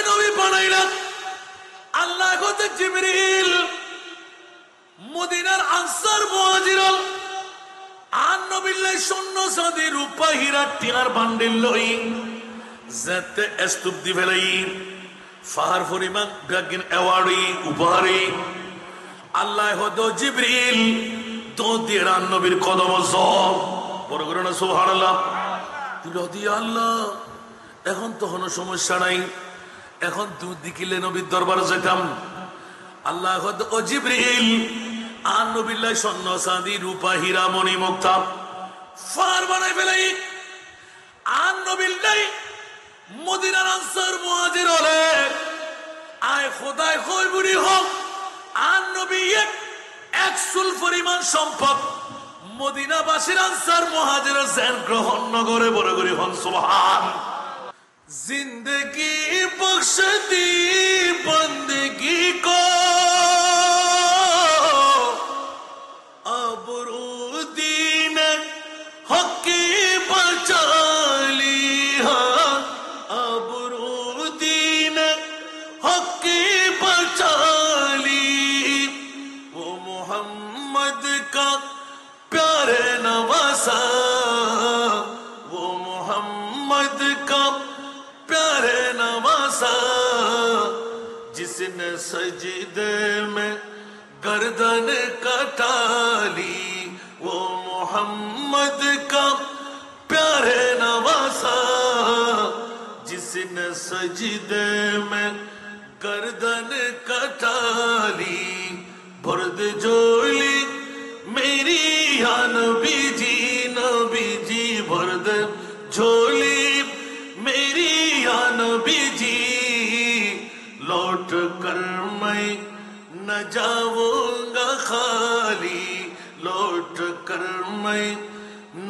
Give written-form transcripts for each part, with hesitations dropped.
নবী বানাইলেন আল্লাহ হতে জিবরিল মদিনার আনসার মুহাজিরুল আন নবিল্লাহ সৈন্য সাদি রূপা হীরা টিনার বান্ডিল লই যেতে স্তূপ দি ফেলাই ফাহার পরিমাণ গাগিন এওয়ার্ডি উপহারি আল্লাহ হতে জিবরিল তো দিয়ে আন নবীর কদম সব বড় করে না সুবহানাল্লাহ দিল দিয়ে আল্লাহ এখন তো কোনো সমস্যা নাই এখন দুধ দিকিলে নবীর দরবারে যেতাম আল্লাহ ও জিবরিল আন নবিল্লাহ স্বর্ণ চাঁদি রূপা হীরা মণি মুক্তা ফার বানাই ফেলাই আন নবিল্লাহ মদিনার আনসার মুহাজির হলে আয় খোদায় কই বুড়ি হোক আন নবী এক সুল পরিমাণ সম্পদ মদিনাবাসীর আনসার মুহাজিরের জেন গ্রহণ নগরে বড় করে হন সুবহান जिंदगी बख्श दी बंदगी को अबरूदीन हकी बचा ली अबरूदीन हकी बचा ली वो मोहम्मद का प्यारे नवासा वो मोहम्मद का प्यारे नवासा जिसने सजदे में गर्दन कटा ली वो मोहम्मद का प्यारे नवासा जिसने सजदे में गर्दन कटा ली बुर्द जोली मेरी या नबी जी बुर्द झोली मेरी या नबी जी लौट कर मैं न जाऊंगा खाली लौट कर मैं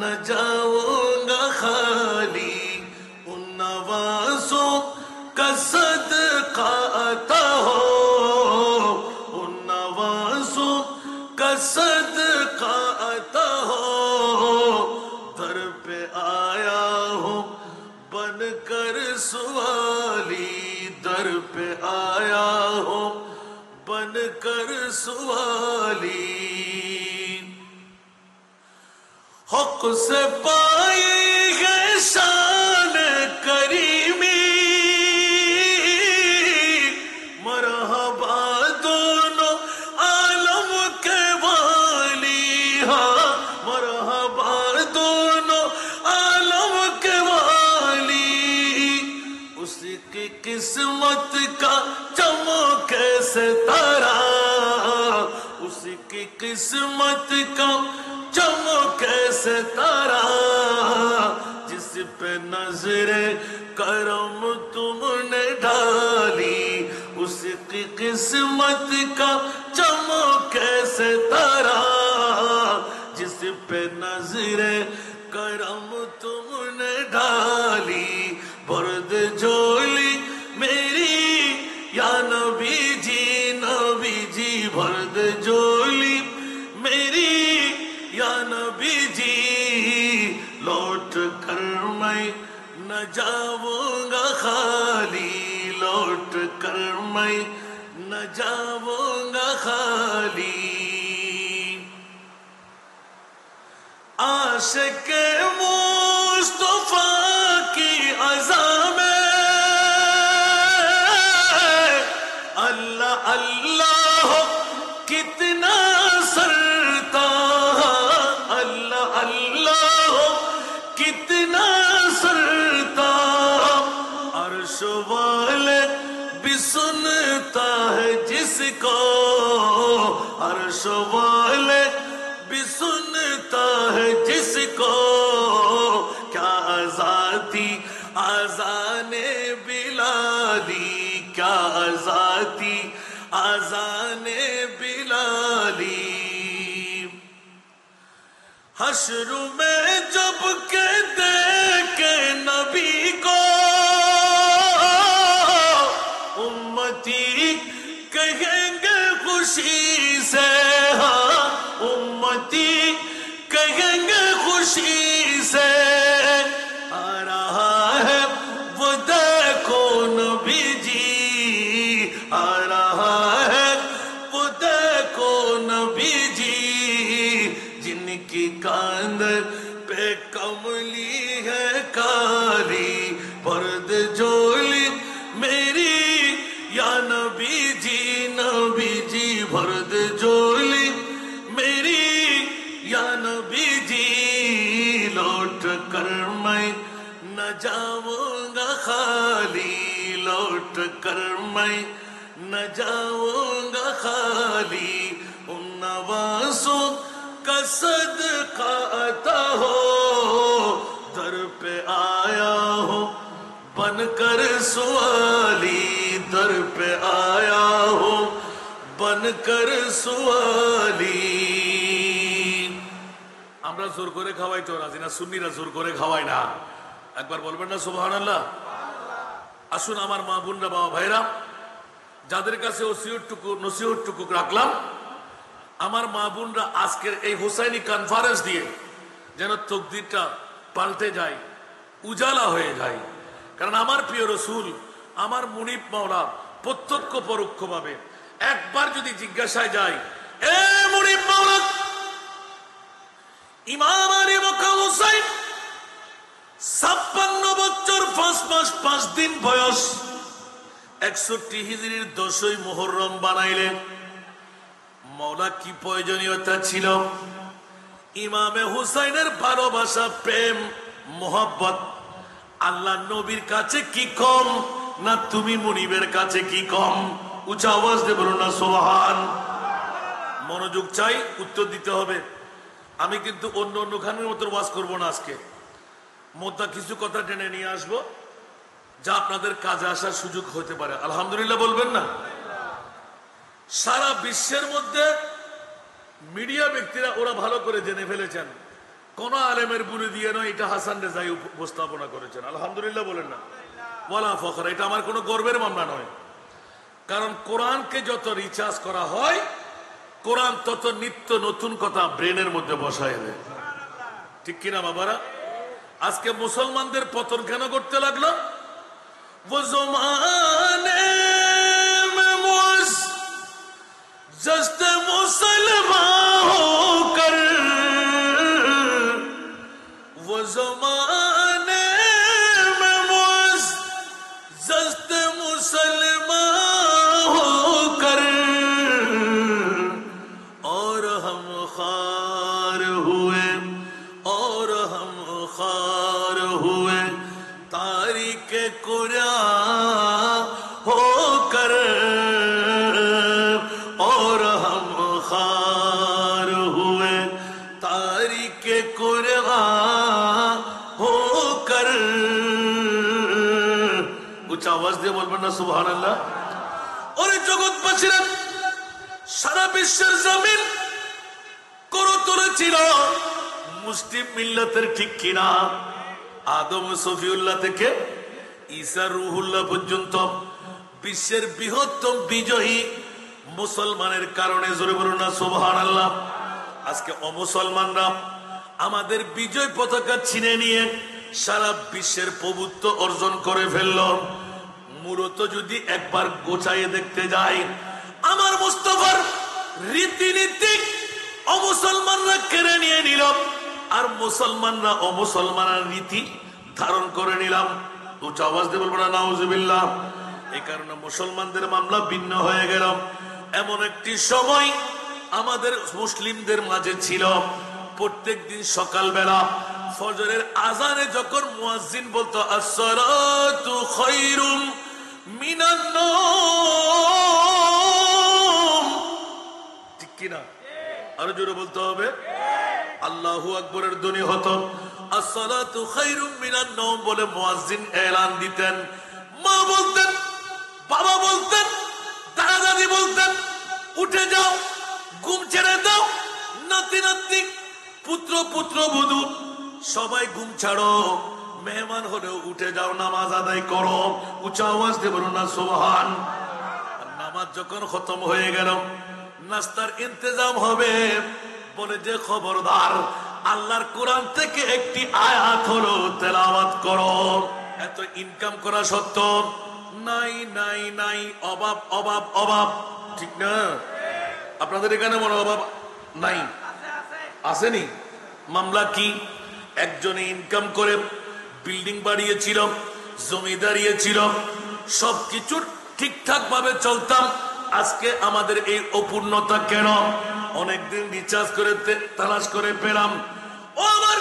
न जाऊंगा खाली उन नवाज़ों का सदका आता हो उन नवाज़ों का सदका आता हो दर पे आया हूँ बनकर सुवाली दर पे आया हो बनकर सुवाली हक से पाई है शान करीमी मरहबा दोनों आलम के वाली हाँ मरहबा दोनों आलम के उसकी किस्मत का चमके सितारा उसकी किस्मत का चमके सितारा जिस पे नजरे करम तुमने डाली उसकी किस्मत का चमके सितारा जिस पे नजरे करम तुमने डाली बुर्द झोली मेरी या नबी जी बुर्द झोली मेरी या नबी जी लौट कर मैं न जाऊंगा खाली लौट कर मैं न जाऊंगा खाली आशिक मुस्तफा की अज़ा में अल्लाह अल्लाह कितना सरता अल्लाह अल्लाह कितना सरता अर्श वाले भी सुनता है जिसको अर्श वाले भी सुनता है जिसको क्या आजादी आजाने बिलाली क्या आजादी आजाने बिलाली हश्र में जब के देखे नबी को उम्मती कहेंगे खुशी से हाँ उम्मती कहेंगे खुशी से आ रहा है वो देखो नबी जी काली पर्द जोली मेरी या नबी जी पर्द जोली मेरी या नबी जी लौट कर मैं न जाऊंगा खाली लौट कर मैं न जाऊंगा खाली उन नवासों का सदका अता हो दर पे आया हो बनकर सवाली दर पे आया हो बनकर सवाली আমরা জোর করে খাওয়াই তো রাজি না সুন্নিরা জোর করে খাওয়াই না একবার বলবেন না সুবহানাল্লাহ আসুন আমার মা বোনরা বাবা ভাইরা যাদের কাছে নসিহতটুকু রাখলাম আমার মা বোনরা আজকের এই হোসাইনি কনফারেন্স দিয়ে যেন তকদিরটা পাল্টে যায় উজালা হয়ে যায় কারণ আমার প্রিয় রসুল আমার মুনিব মাওলা প্রত্যক্ষ পরোক্ষভাবে একবার যদি জিজ্ঞাসায় যায় এ মুনিব মাওলা ইমাম আলী মক্কা হুসাইন 56 বছর 5 মাস 5 দিন বয়স 61 হিজরির 10ই মুহররম বানাইলেন মওলা কি প্রয়োজনীয়তা ছিল ইমামে হুসাইনের ভালোবাসা প্রেম মোহাব্বত আল্লাহ নবীর কাছে কি কম না তুমি মুনিবের কাছে কি কম উচ্চ আওয়াজ দিয়ে বলুন না সুবহান মনোযোগ চাই উত্তর দিতে হবে আমি কিন্তু অন্য খানের মতো ওয়াজ করব না আজকে মোদ্দা কিছু কথা টেনে নিয়ে আসবো যা আপনাদের কাজে আসার সুযোগ হতে পারে আলহামদুলিল্লাহ বলবেন না সারা বিশ্বের মধ্যে মিডিয়া ব্যক্তিরা ওরা ভালো করে জেনে ফেলেছেন কোন আলেমের বুলি দিয়ে নয় এটা হাসান রেজাই উপস্থাপনা করেছেন আলহামদুলিল্লাহ বলেন না ওয়ালা ফখর এটা আমার কোনো গর্বের মামলা নয় কারণ কোরআনকে যত রিচার্জ করা হয় কোরআন তত নিত্য নতুন কথা ব্রেনের মধ্যে বসায় দেয় ঠিক কিনা বাবারা আজকে মুসলমানদের পতন কেন করতে লাগলো वो ज़माने में मुअज़्ज़ज़ मुसलमान होकर वो ज़माने में मुअज़्ज़ज़ मुसलमान होकर और हम खार हुए और हम खार हुए तारीख कुरान होकर और हम खार हुए तारीख कुरान होकर उच्च आवाज দিয়ে বলবেন না সুবহানাল্লাহ ওরে জগৎবাসীরা সারা বিশ্বের জমিন করে তুলেছিল মুসলিম মিল্লাতের ঠিক কিনা আদম সফিউল্লাহ থেকে ঈসা রুহুল্লাহ পর্যন্ত বিশ্বের বৃহত্তম বিজয়ী মুসলমানের কারণে জোরে বলুন না সুবহানাল্লাহ আজকে অমুসলমানরা আমাদের বিজয় পতাকা ছিনে নিয়ে সারা বিশ্বের প্রভুত্ব অর্জন করে ফেলল মূলত যদি একবার গোছাইয়ে দেখতে যাই আমার মুস্তাফার রীতিনীতি অমুসলমানরা কেড়ে নিয়ে নিল আর মুসলমানরা অমুসলমানের রীতি ধারণ করে নিলাম উচ্চ আওয়াজ দিয়ে বলবো না নাউজুবিল্লাহ এই কারণে মুসলমানদের মামলা ভিন্ন হয়ে গেল এমন একটি সময় আমাদের মুসলিমদের মাঝে ছিল প্রত্যেকদিন সকালবেলা ফজরের আজানে যখন মুয়াজ্জিন বলতো আসসালাতু খায়রুম মিনান নাওম ঠিক কি না আরো জোরে বলতে হবে আল্লাহু আকবরের ধ্বনি হতো আসসালাতু খায়রুম মিনান নাওম বলে মুয়াজ্জিন এলান দিতেন মা বলতেন বাবা বলতেন দাদা দাদি বলতেন উঠে যাও ঘুম ছেড়ে দাও নাতি নাতনি পুত্র পুত্রবধূ সবাই ঘুম ছাড়ো মেহমান হলেও উঠে যাও নামাজ আদায় করো উচ্চ আওয়াজ দিয়ে বলুন না সুবহান নামাজ যখন খতম হয়ে গেল নাস্তার ইন্তজাম হবে বলে যে খবরদার আল্লাহর কোরআন থেকে একটি আয়াত হলো তেলাওয়াত করো এত ইনকাম করা সত্ত্বেও নাই নাই নাই অভাব অভাব অভাব ঠিক না আপনাদের এখানে মনে অভাব নাই আসেনি মামলা কি একজনে ইনকাম করে বিল্ডিং বাড়িয়েছিল, জমি দাঁড়িয়েছিল, সবকিছু ঠিকঠাক ভাবে চলতাম। আজকে আমাদের এই অপূর্ণতা কেন? অনেকদিন রিচার্জ করে তালাশ করে পেলাম। ও আমার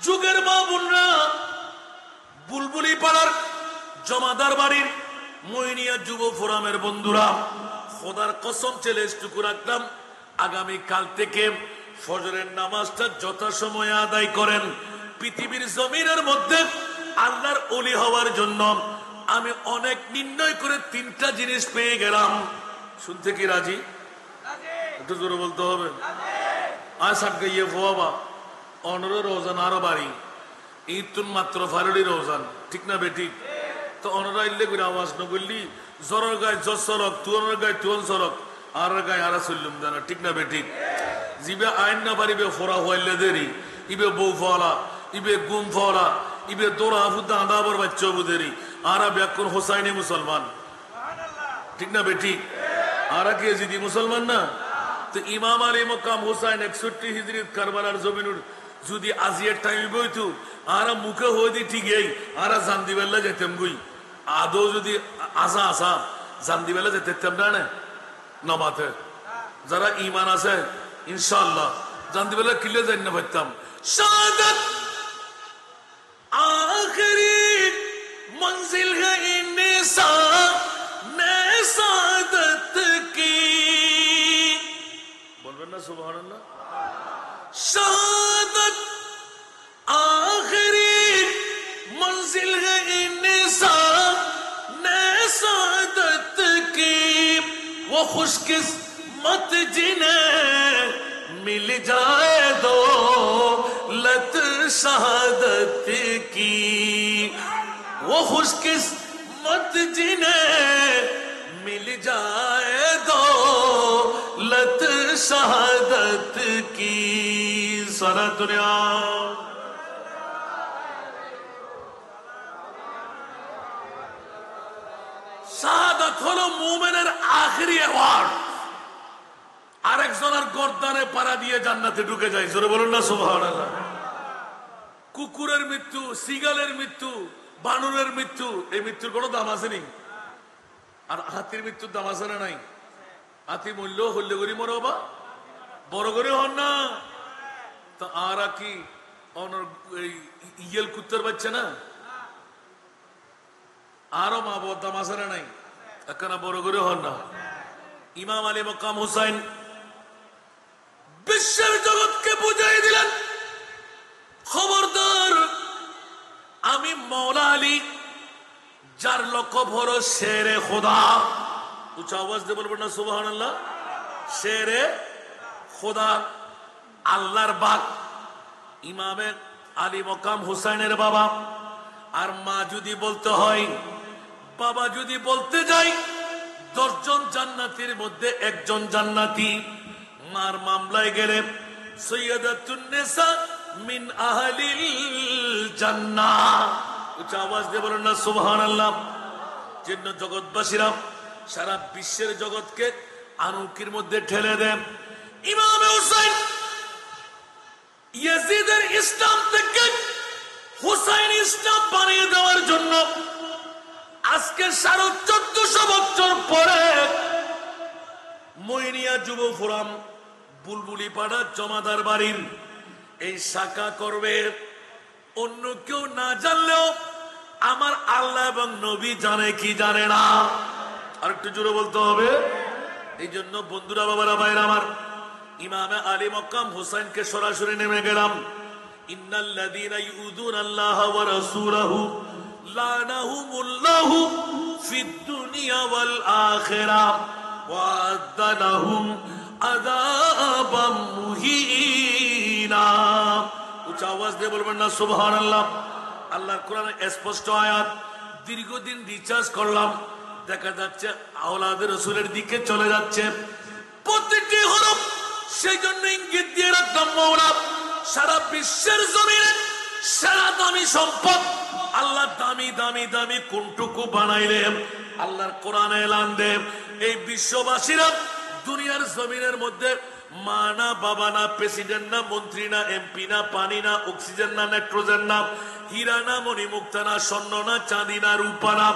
যুগের মা বোনরা, বুলবুলি পাড়ার জমাদার বাড়ির মইনিয়া যুব ফোরামের বন্ধুরা, খোদার কসম চ্যালেঞ্জটুকু রাখলাম, আগামী কাল থেকে ফজরের নামাজটা যথাসময়ে আদায় করেন। পৃথিবীর জমিনের মধ্যে আল্লাহর ওলি হওয়ার জন্য আমি অনেক নির্ণয় করে 3টা জিনিস পেয়ে গেলাম। শুনতে কি রাজি? একটু জোরে বলতে হবে। আজ আটকে ইয়ে ফোয়াবা অনর রোজান আরো বাড়ি ঈদ তুন মাত্র ফারুলি রোজান, ঠিক না বেঠিক? তো অনরা ইল্লে করে আওয়াজ ন করলি জরের গায়ে জজ সড়ক, তুয়নের গায়ে তুয়ন সড়ক, আর গায়ে আরা চললুম জানা, ঠিক না বেঠিক? জিবে আইন না পারিবে ফোরা হইলে দেরি, ইবে বউ ফলা, ইবে গুম ফলা, ইবে দোরা ফুদ্দা আদাবর বাচ্চা বুদেরি, আরা ব্যাকুন হোসাইনি মুসলমান, ঠিক না বেঠিক? আরা কে জিদি মুসলমান না? তো ইমাম আলী মকাম হোসাইন 61 হিজরিত কারবালার জমিনুর যদি আজিয়ার টাইম বইতু আরা মুখে হয়ে দি ঠিকই আরা জান্দিবেলা যেতাম গুই, আদৌ যদি আসা আসা জান্দিবেলা যেতাম না নমাতে। যারা ইমান আছে ইনশাআল্লাহ জান্দিবেলা কিলে যাই না পারতাম। শাহাদাত আখরি मंजिल है सादत की, बोलबेन ना सुबहानअल्लाह। शहादत आखिरी मंजिल है सादत की, वो खुशकिस्मत जिन्हें मिल जाए दो लत शहादत की, वो खुशकिस्मत जिन्हें मिल जाए दो लत शहादत की। सारा दुनिया শাহাদাত হলো মুমিনের আখেরি অ্যাওয়ার্ড। আরেকজনের গর্দানে পাড়া দিয়ে জান্নাতে ঢুকে যায়। জোরে বলুন না সুবহানাল্লাহ। কুকুরের মৃত্যু, সিগালের মৃত্যু, বানরের মৃত্যু, এই মৃত্যুর কোনো দাম আছে নি? আর হাতির মৃত্যুর দাম আছে না নাই? হাতি মূল্য হল্লে করি মরো বা বড় করে হন না। তা আর কি ইয়েল কুত্তার বাচ্চা না, আরো মা বাবার দাম আছে না নাই? একখানা বড় করে হন না। ইমাম আলী মকাম হুসাইন বিশ্বের জগৎকে বুঝাই দিলেন, খবরদার আমি মৌলা আলী যার লকব হলো শেরে খোদা, উচ্চ আওয়াজ দিয়ে বলবেন না সুবহানাল্লাহ। শেরে খোদা, আল্লাহর বাক। ইমামে আলী মকাম হুসাইনের বাবা আর মা যদি বলতে হয়, বাবা যদি বলতে যাই 10 জন জান্নাতীর মধ্যে 1 জন জান্নাতি, মার মামলায় গেলে সৈয়দাতুন নিসা মিন আহলিল জান্নাহ। উচ্চ আওয়াজ দিয়ে বলেন না সুবহানাল্লাহ। জন্য জগৎবাসীরা সারা বিশ্বের জগৎকে আনুকির মধ্যে ঠেলে দেন। ইমাম হুসাইন ইয়াজিদের ইসলাম থেকে হুসাইন ইসলাম বানিয়ে দেওয়ার জন্য আজকে 1450 বছর পরে মইনিয়া যুব ফোরাম বুলবুলি পাড়া জমাদার বাড়ির এই শাখা করবে। অন্য কেউ না জানলেও আমার আল্লাহ এবং নবী জানে কি জানে না? আর একটু জোরে বলতে হবে। এই জন্য বন্ধুরা, বাবারা, ভাইরা আমার, ইমামে আলী মকাম হুসাইনকে সরাসরি নেমে গেলাম। ইন্নাল্লাযীনা ইউযুনাল্লাহ ওয়া রাসূলাহু লানাহুমুল্লাহু ফিদ দুনিয়া ওয়াল আখিরাহ ওয়া আ'আদ্দা লাহুম আযাবাম মুহিনা। উচ্চ আওয়াজ দিয়ে বলবেন না সুবহানাল্লাহ। আল্লাহর কোরআনে স্পষ্ট আয়াত। দীর্ঘদিন রিচার্জ করলাম, দেখা যাচ্ছে আওলাদের রাসূলের দিকে চলে যাচ্ছে প্রতিটি হরফ। সেই জন্য ইঙ্গিত দিয়ে রাখলাম, মওলা সারা বিশ্বের জমিনে সেরা দামি সম্পদ আল্লাহ দামি দামি দামি কোনটুকু বানাইলেন আল্লাহর কোরআনে এলান দেন। এই বিশ্ববাসীরা দুনিয়ার জমিনের মধ্যে মা না, বাবা না, প্রেসিডেন্ট না, মন্ত্রী না, এমপি না, পানি না, অক্সিজেন না, নাইট্রোজেন না, হীরা না, মণিমুক্তা না, স্বর্ণ না, চাঁদি না, রূপা না।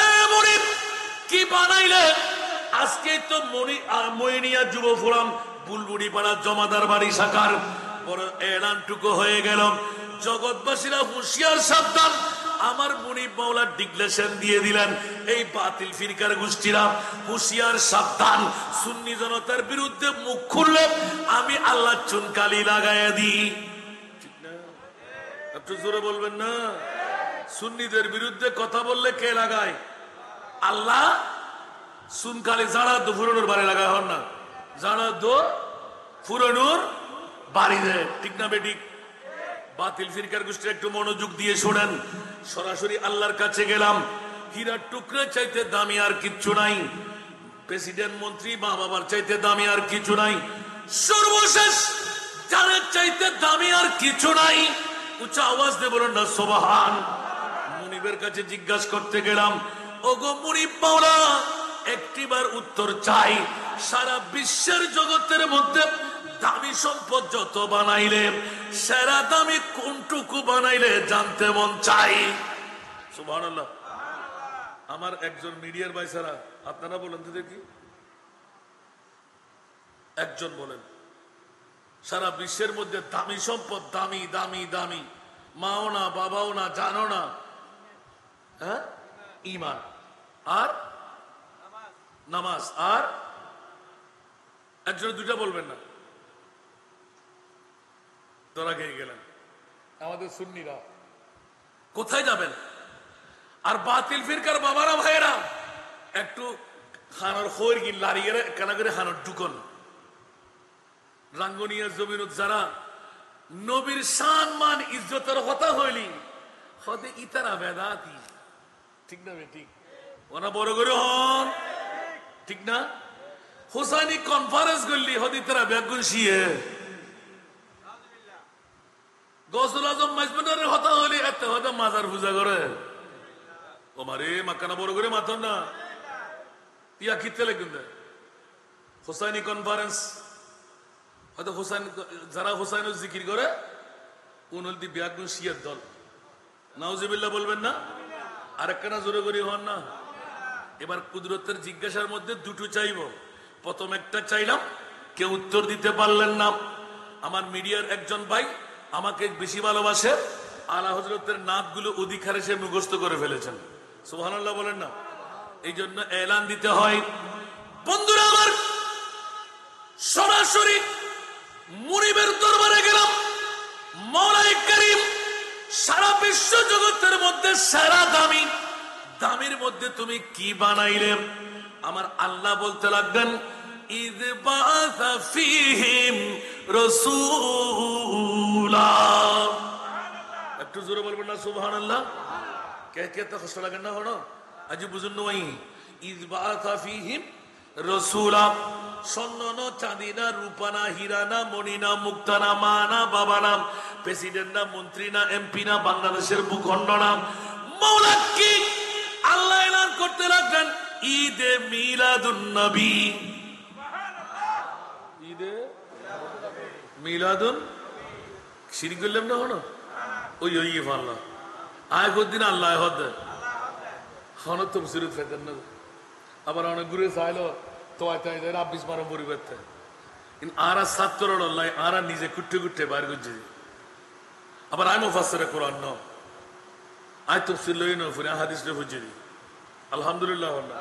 এ মুনিব কি বানাইলে? আজকে তো মইনিয়া যুব ফোরাম বুলবুড়ি পাড়া জমাদার বাড়ি শাখার বড় এলানটুকু হয়ে গেল। জগৎবাসীরা হুঁশিয়ার সাবধান। আমার মুনিব মাওলা ডিক্লেরেশন দিয়ে দিলেন, এই বাতিল ফিরকার গোষ্ঠীরা হুঁশিয়ার সাবধান, সুন্নি জনতার বিরুদ্ধে মুখ খুললে আমি আল্লাহ চুনকালি লাগাইয়া দিই। ঠিক না? একটু জোরে বলবেন না? সুন্নিদের বিরুদ্ধে কথা বললে কে লাগায়? আল্লাহ চুনকালি। যারা তো ফুরনোর বাড়ি লাগায় হন না, যারা তো ফুরনোর বাড়ি দেয়। ঠিক না বেঠিক? বাতিল ফিরকার গোষ্ঠী একটু মনোযোগ দিয়ে শোনেন। সরাসরি আল্লাহর কাছে গেলাম। হীরার টুকরা চাইতে দামি আর কিচ্ছু নাই। প্রেসিডেন্ট, মন্ত্রী, মা বাবার চাইতে দামি আর কিছু নাই। সর্বশেষ জানের চাইতে দামি আর কিছু নাই। উচ্চ আওয়াজ দিয়ে বলেন না সুবহান। মুনিবের কাছে জিজ্ঞাসা করতে গেলাম, ওগো মুনিব মাওলা, একটিবার উত্তর চাই। সারা বিশ্বের জগতের মধ্যে দামি সম্পদ যত বানাইলে সেরা দামি কোনটুকু বানাইলে জানতে মন চাই। সুবহানাল্লাহ। আমার একজন মিডিয়ার ভাই ছাড়া আপনারা বলেন তো দেখি, একজন বলেন সারা বিশ্বের মধ্যে দামি সম্পদ, দামি দামি দামি, মাও না, বাবাও না, জানো না, হ্যাঁ, ঈমান আর নামাজ। আর একজন দুইটা বলবেন না, ধরা খেয়ে গেলেন। আমাদের সুন্নিরা কোথায় যাবেন? আর বাতিল ফিরকার বাবারা ভাইয়েরা একটু খানোর খৈর গিন লাড়িয়ে কেনা করে খানোর ঢুকন। রাঙ্গনিয়া জমিনত যারা নবীর শান মান ইজ্জতের কথা হইলি হতে ইতারা বেদাতি। ঠিক না ঠিক? ওরা বড় করে হন। ঠিক না? হুসাইনি কনফারেন্স করলি হতে ইতারা বেগুন শিয়ে। গৌসুল আজম মাইজবানের কথা হইলি এত হতে মাজার পূজা করে। ও মারে মাকানা বড় করে মাথন না ইয়া কিতে লেগুন দেয়। হুসাইনি কনফারেন্স হয়তো হুসাইন, যারা হুসাইনের জিকির করে উনলদি বেগুন শিয়ার দল। নাউজুবিল্লাহ বলবেন না? আরেকখানা জোরে করি হন না। এবার কুদরতের জিজ্ঞাসার মধ্যে দুটো চাইব। প্রথম একটা চাইলাম, কেউ উত্তর দিতে পারলেন না। আমার মিডিয়ার একজন ভাই আমাকে বেশি ভালোবাসে, আলা হযরতের নাতগুলো অধিকারে সে মুখস্থ করে ফেলেছেন। সুবহানাল্লাহ বলেন না? এই জন্য এলান দিতে হয়। বন্ধুরা আমার, সরাসরি মুনিবের দরবারে গেলাম। মওলাই করিম সারা বিশ্ব জগতের মধ্যে সেরা দামি, দামির মধ্যে তুমি কি বানাইলে? আমার আল্লাহ বলতে লাগলেন, ইয বাআসা ফীহিম রাসূলা। একটু জোরে বলবেন না সুবহানাল্লাহ? কে কে তো কষ্ট লাগে না হলো? আজ বুঝুন নই। ইয বাআসা ফীহিম রাসূলা। স্বর্ণ না, চাঁদি না, রূপা না, হীরা না, মণি না, মুক্তা না, মা না, বাবা না, প্রেসিডেন্ট না, মন্ত্রী না, এমপি না, বাংলাদেশের ভূখণ্ড না। মাওলা কি আল্লাহ এলান করতে লাগলেন, ঈদে মিলাদুন নবী। ঈদে মিলাদুন শিরিক করলাম না হলো? ওই ওই আল্লাহ আয় দিন আল্লাহ হদ হন তো সিরত ফেতেন না। আবার অনেক ঘুরে চাইলো আব্বিস মারো পরিবর্তে আরা ছাত্র আরা নিজে কুট্টে কুট্টে বাইর করছে। আবার আমি মুফাসসিরে কোরআন ন আয় তাফসীর লই না ফুরে হাদিস লে বুঝে দি। আলহামদুলিল্লাহ হন না।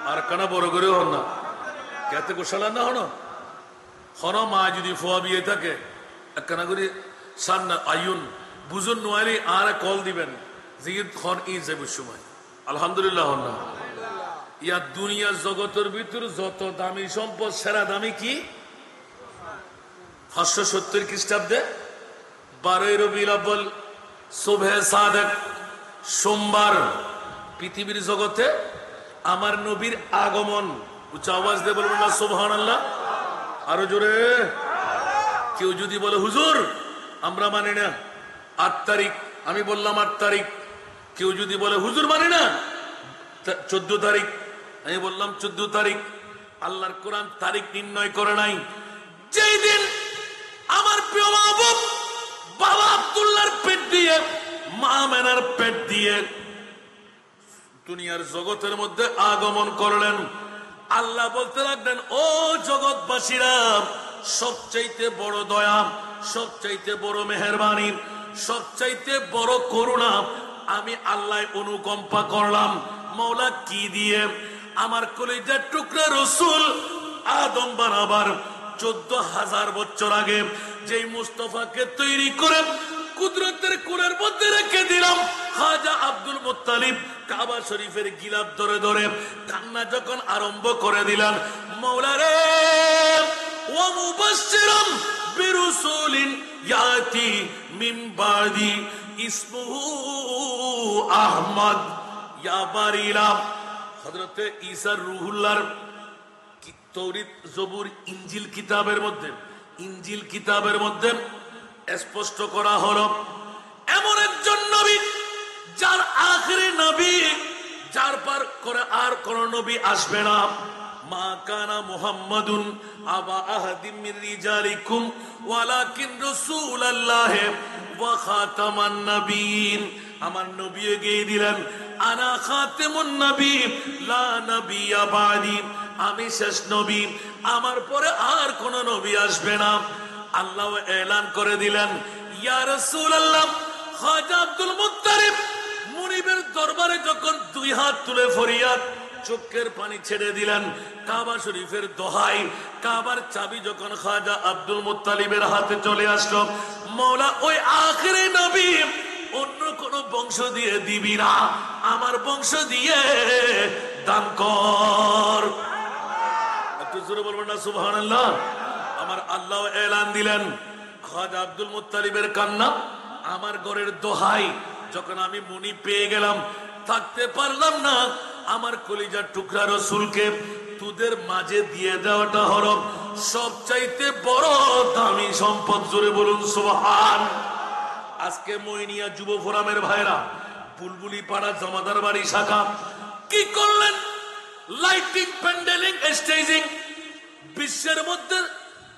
আর কানা বড় করে হন না কেতে গোশালা না হন হন। মা যদি ফোয়া বিয়ে থাকে একখানা করে সান্না আয়ুন বুঝুন নোয়ারি আর কল দিবেন যে খন ই যাবে সময়। আলহামদুলিল্লাহ হন না। ইয়া দুনিয়ার জগতের ভিতর যত দামি সম্পদ সেরা দামি কি? 570 খ্রিস্টাব্দে 12 রবিউল আউয়াল সুবহে সাদেক সোমবার পৃথিবীর জগতে আমার নবীর আগমন। উচ্চ আওয়াজ দিয়ে বলবেন না সুবহানাল্লাহ? আরো জোরে। কেউ যদি বলে হুজুর আমরা মানি না 8 তারিখ, আমি বললাম 8 তারিখ। কেউ যদি বলে হুজুর মানি না 14 তারিখ, আমি বললাম 14 তারিখ। আল্লাহর কোরআন তারিখ নির্ণয় করে নাই। যেই দিন আমার প্রিয় মাহবুব বাবা আব্দুল্লাহর পেট দিয়ে মা আমেনার পেট দিয়ে দুনিয়ার জগতের মধ্যে আগমন করলেন, আল্লাহ বলতে লাগলেন, ও জগৎবাসীরা, সবচাইতে বড় দয়া, সবচাইতে বড় মেহেরবানি, সবচাইতে বড় করুণা আমি আল্লাহ অনুকম্পা করলাম। মওলা কি দিয়ে? আমার কলিজার টুকরা রসুল আদম বানাবার 14,000 বছর আগে যেই মুস্তাফাকে তৈরি করে কুদরতের কোলের মধ্যে রেখে দিলাম, খাজা আব্দুল মুত্তালিব কাবা শরীফের গিলাফ ধরে ধরে কান্না যখন আরম্ভ করে দিলেন, মওলা রে, ওয়া মুবাশশিরাম বিরুসুলিন ইয়াতি মিন বাদি ইসমুহু আহমদ ইয়া বারিলা। হযরতে ঈসা রুহুল্লাহর তৌরাত, জবুর, ইনজিল কিতাবের মধ্যে স্পষ্ট করা হলো, এমন একজন নবী যার আখেরি নবী, যার পর করে আর কোন নবী আসবে না। মা কানা মুহাম্মাদুন আবা আহাদিম মির রিজালিকুম ওয়ালাকিন রাসূলুল্লাহ ওয়া খাতামান নবিয়্যিন। আমার নবী গিয়ে দিলেন, আনা খাতিমুন নবী লা নবিয়্যা বাদি, আমি শেষ নবী, আমার পরে আর কোন নবী আসবে না। আল্লাহ এলান করে দিলেন, ইয়া রাসূলুল্লাহ। খাজা আব্দুল মুত্তালিব মুনিবের দরবারে যখন 2 হাত তুলে ফরিয়াদ, চোখের পানি ছেড়ে দিলেন, কাবা শরীফের দোহাই, কাবার চাবি যখন খাজা আব্দুল মুত্তালিবের হাতে চলে আসলো, মওলা ওই আখেরি নবী অন্য কোন বংশ দিয়ে দিবি না, আমার বংশ দিয়ে দান কর। একটু জোরে বলবেন না সুবহানাল্লাহ। আমার আল্লাহ এলান দিলেন, খাজা আব্দুল মুত্তালিবের কান্না, আমার ঘরের দোহাই, যখন আমি মুনি পেয়ে গেলাম, থাকতে পারলাম না, আমার কলিজার টুকরা রসুলকে তোদের মাঝে দিয়ে দেওয়াটা হলো সবচাইতে বড় দামি সম্পদ। জোরে বলুন সুবহান। আজকে মইনিয়া যুব ফোরামের ভাইরা, বুলবুলি পাড়া জমাদার বাড়ি শাখা কি করলেন? লাইটিং, প্যান্ডেলিং, স্টেজিং, বিশ্বের মধ্যে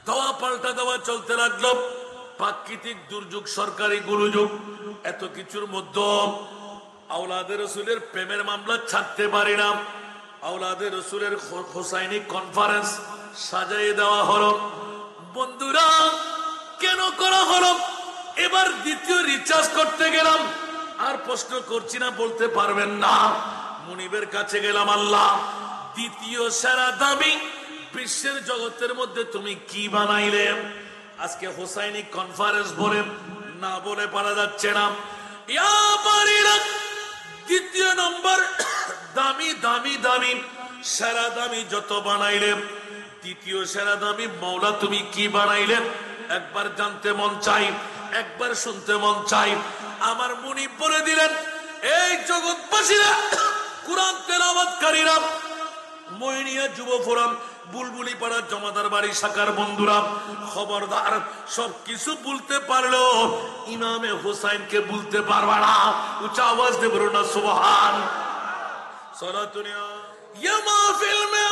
দেওয়া পাল্টা দেওয়া চলতে লাগলো। প্রাকৃতিক দুর্যোগ, সরকারি গোলযোগ, এত কিছুর মধ্যে আওলাদে রসুলের প্রেমের মামলা ছাড়তে পারি না। আওলাদে রসুলের হোসাইনি কনফারেন্স সাজাইয়ে দেওয়া হলো। বন্ধুরা, কেন করা হলো? এবার দ্বিতীয় রিচার্জ করতে গেলাম, আর প্রশ্ন করছি না, বলতে পারবেন না। মুনিবের কাছে গেলাম, আল্লাহ, দ্বিতীয় সেরা দামি বিশ্বের জগতের মধ্যে তুমি কি বানাইলে? আজকে হোসাইনি কনফারেন্স বলে না বলে পারা যাচ্ছে না। দ্বিতীয় নম্বর দামি দামি দামি সেরা দামি যত বানাইলে, দ্বিতীয় সেরা দামি মওলা তুমি কি বানাইলেন? একবার জানতে মন চাই, একবার শুনতে মন চাই। আমার মুনিব বলে দিলেন, এই জগৎবাসীরা, কুরআন তেলাওয়াতকারীরা, মইনিয়া যুব ফোরাম, বুলবুলি পাড়ার জমাদার বাড়ি শাখার বন্ধুরা, খবরদার, সবকিছু বলতে পারলো ইমামে হোসাইনকে বলতে পারবা না। উচ্চ আওয়াজ দিয়ে বলুন না সুবহান। সলাতুনিয়া ইয়া মাহফিল মে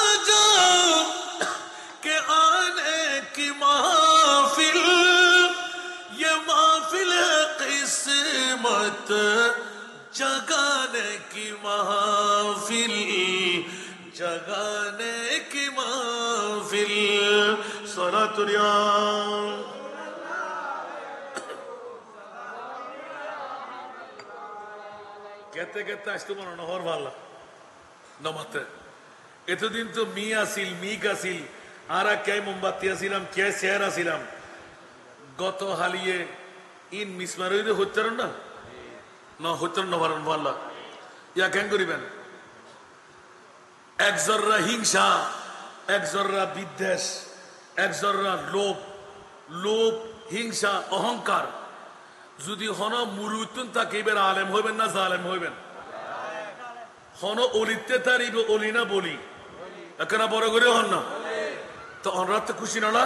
আজা কে আনে কি মাহফিল, ये महफिल किस्मत जगाने की महफिल, जगाने की महफिल। सलातुल्लाह कहते कहते आज तुम्हारा नहर वाला नमते এতদিন তো মি আসিল, মিক আসিল, আরা কে মোমবাতি আসিলাম, কে শেয়ার আসিলাম। গত হালিয়ে ইন মিসমার হইতে না না হইতে না পারেন ভাল্লা ইয়া কেন করিবেন? এক জররা হিংসা, এক জররা বিদ্বেষ, এক জররা লোভ, লোভ, হিংসা, অহংকার যদি হন মুরুতুন তাকে এবার আলেম হইবেন না জালেম হইবেন? হন অলিতে তারিব, অলি না বলি, এখানে বড় করে হন না তো অনরাত তো খুশি না?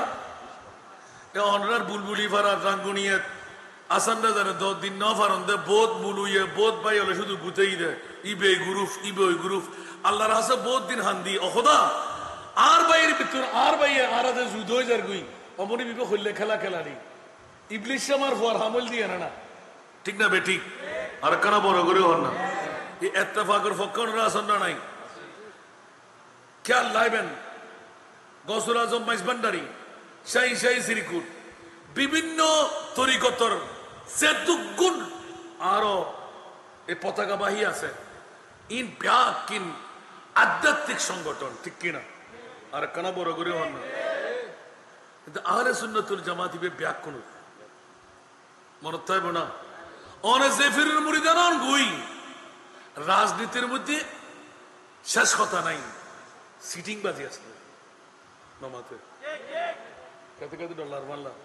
অনরার বুলবুলি ফারার রাঙ্গুনিয়ে আসানরা জানে 10 দিন না ফারন দে বহুত বুলুইয়ে বহুত ভাই হলে শুধু গুতেই দে ইবে গ্রুপ, ইবে ওই গ্রুপ, আল্লাহর হাসে বহুত দিন হান্দি। অখদা আর ভাইয়ের ভিতর আর ভাইয়ে আর আজ যুদ্ধ হয়ে যার গুই অমনি বিবে হইলে খেলা খেলারি ইবলিশ আমার ফর হামল দিয়ে না ঠিক না বেঠিক আর কানা বড় করে হন না এই ইত্তেফাকের ফক্কনরা আসন না নাই খেয়াল লাইবেন গসুল আজম মাইজবান্ডারি শাহী শাহী সিরিকুট বিভিন্ন তরিকতর সেতুগুণ আরো এই পতাকাবাহী আছে ইন ব্যাগ কিন আধ্যাত্মিক সংগঠন ঠিক কিনা আর কানা বড় করে হন না কিন্তু আহলে সুন্নাতুল জামাত ইবে ব্যাগ কোন মনে থাকবে না অনেক জেফিরের মুরিদান গুই রাজনীতির মধ্যে শেষ কথা নাই সিটিং বাজি আসলে নমাতে কাতে কাতে ডলার মারলাম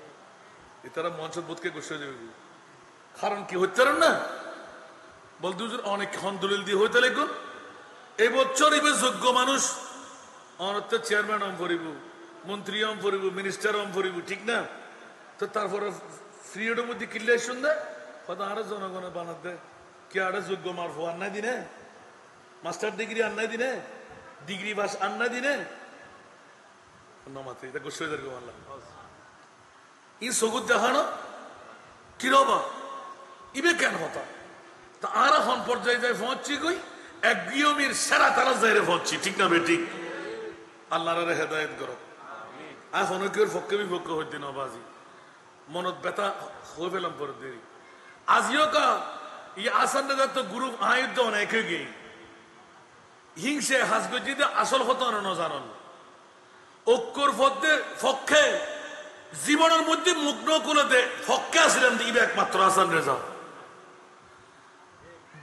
এতারা মঞ্চ বোধকে গোসে যাবে কারণ কি হইতে না বলতে অনেক খন দলিল দিয়ে হইতে লাগুন এই বছর এবার যোগ্য মানুষ অনেক চেয়ারম্যান অম করিব মন্ত্রী অম করিব মিনিস্টার অম করিব ঠিক না তো তারপরে ফ্রিডের মধ্যে কিনলে শুনবে হয়তো আরো জনগণের বানাত দেয় কে আরো যোগ্য মারফো আন্নাই দিনে মাস্টার ডিগ্রি আন্নাই দিনে ডিগ্রি বাস আন্নাই দিনে নমাতে এটা গোসে যাবে মারলাম ই সগুত দেখানো কিরবা ইবে কেন হতা তা আর এখন পর্যায়ে যায় পৌঁছছি কই এক গিয়মির সেরা তারা যাইরে পৌঁছছি ঠিক না বেঠিক আল্লাহরে হেদায়েত করো এখন কেউ পক্ষে বিপক্ষ হইতে না বাজি মনত ব্যথা হয়ে পেলাম পরে দেরি আজিও কা ই আসান তো গ্রুপ আয়ুদ্ধ অনেক গে হিংসে হাসগজিতে আসল হতো না জানন ঐক্যর পক্ষে জীবনের মধ্যে মুগ্ন করে দে পক্ষে আসলেন ইবে একমাত্র আসান রেজা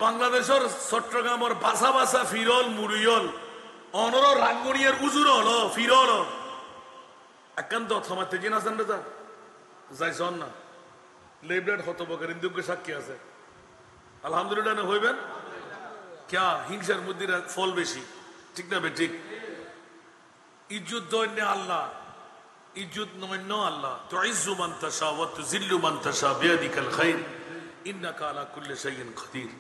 বাংলাদেশের চট্টগ্রামের বাসা বাসা ফিরল মুরিয়ল অনর রাঙ্গুনিয়ার উজুর হলো ফিরল একান্ত থমাতে জিন আসান রেজা যাইছন না লেবলেট হতবকের ইন্দুকে সাক্ষী আছে আলহামদুলিল্লাহ না হইবেন ক্যা হিংসার মধ্যে ফল বেশি ঠিক না ঠিক ইজ্জত দৈন্য আল্লাহ ইজ্জত নৈন্য আল্লাহ তুইজ্জু মান তাশা ওয়া তুযিল্লু মান তাশা বিয়াদিকাল খায়র ইন্নাকা আলা কুল্লি শাইইন কাদির